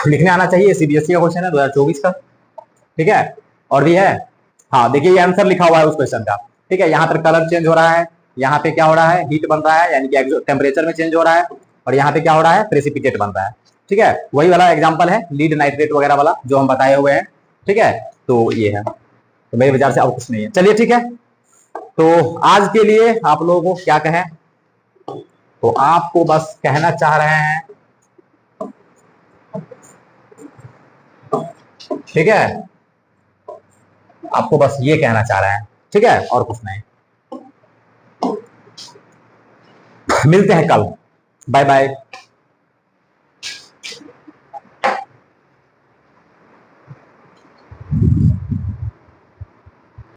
लिखने आना चाहिए, CBSE का क्वेश्चन है 2024 का। ठीक है, और भी है, हाँ देखिए ये आंसर लिखा हुआ है उस क्वेश्चन का। ठीक है, यहाँ पर कलर चेंज हो रहा है, यहाँ पे क्या हो रहा है, हीट बन रहा है, यानी कि टेम्परेचर में चेंज हो रहा है, और यहाँ पे क्या हो रहा है, प्रेसिपिटेट बन रहा है। ठीक है, वही वाला एग्जाम्पल है लीड नाइट्रेट वगैरह वाला जो हम बताए हुए हैं। ठीक है, तो ये है, तो मेरे विचार से अब कुछ नहीं है। चलिए ठीक है, तो आज के लिए आप लोगों को क्या कहें, तो आपको बस कहना चाह रहे हैं, ठीक है, आपको बस ये कहना चाह रहे हैं, ठीक है, और कुछ नहीं। मिलते हैं कल, बाय बाय।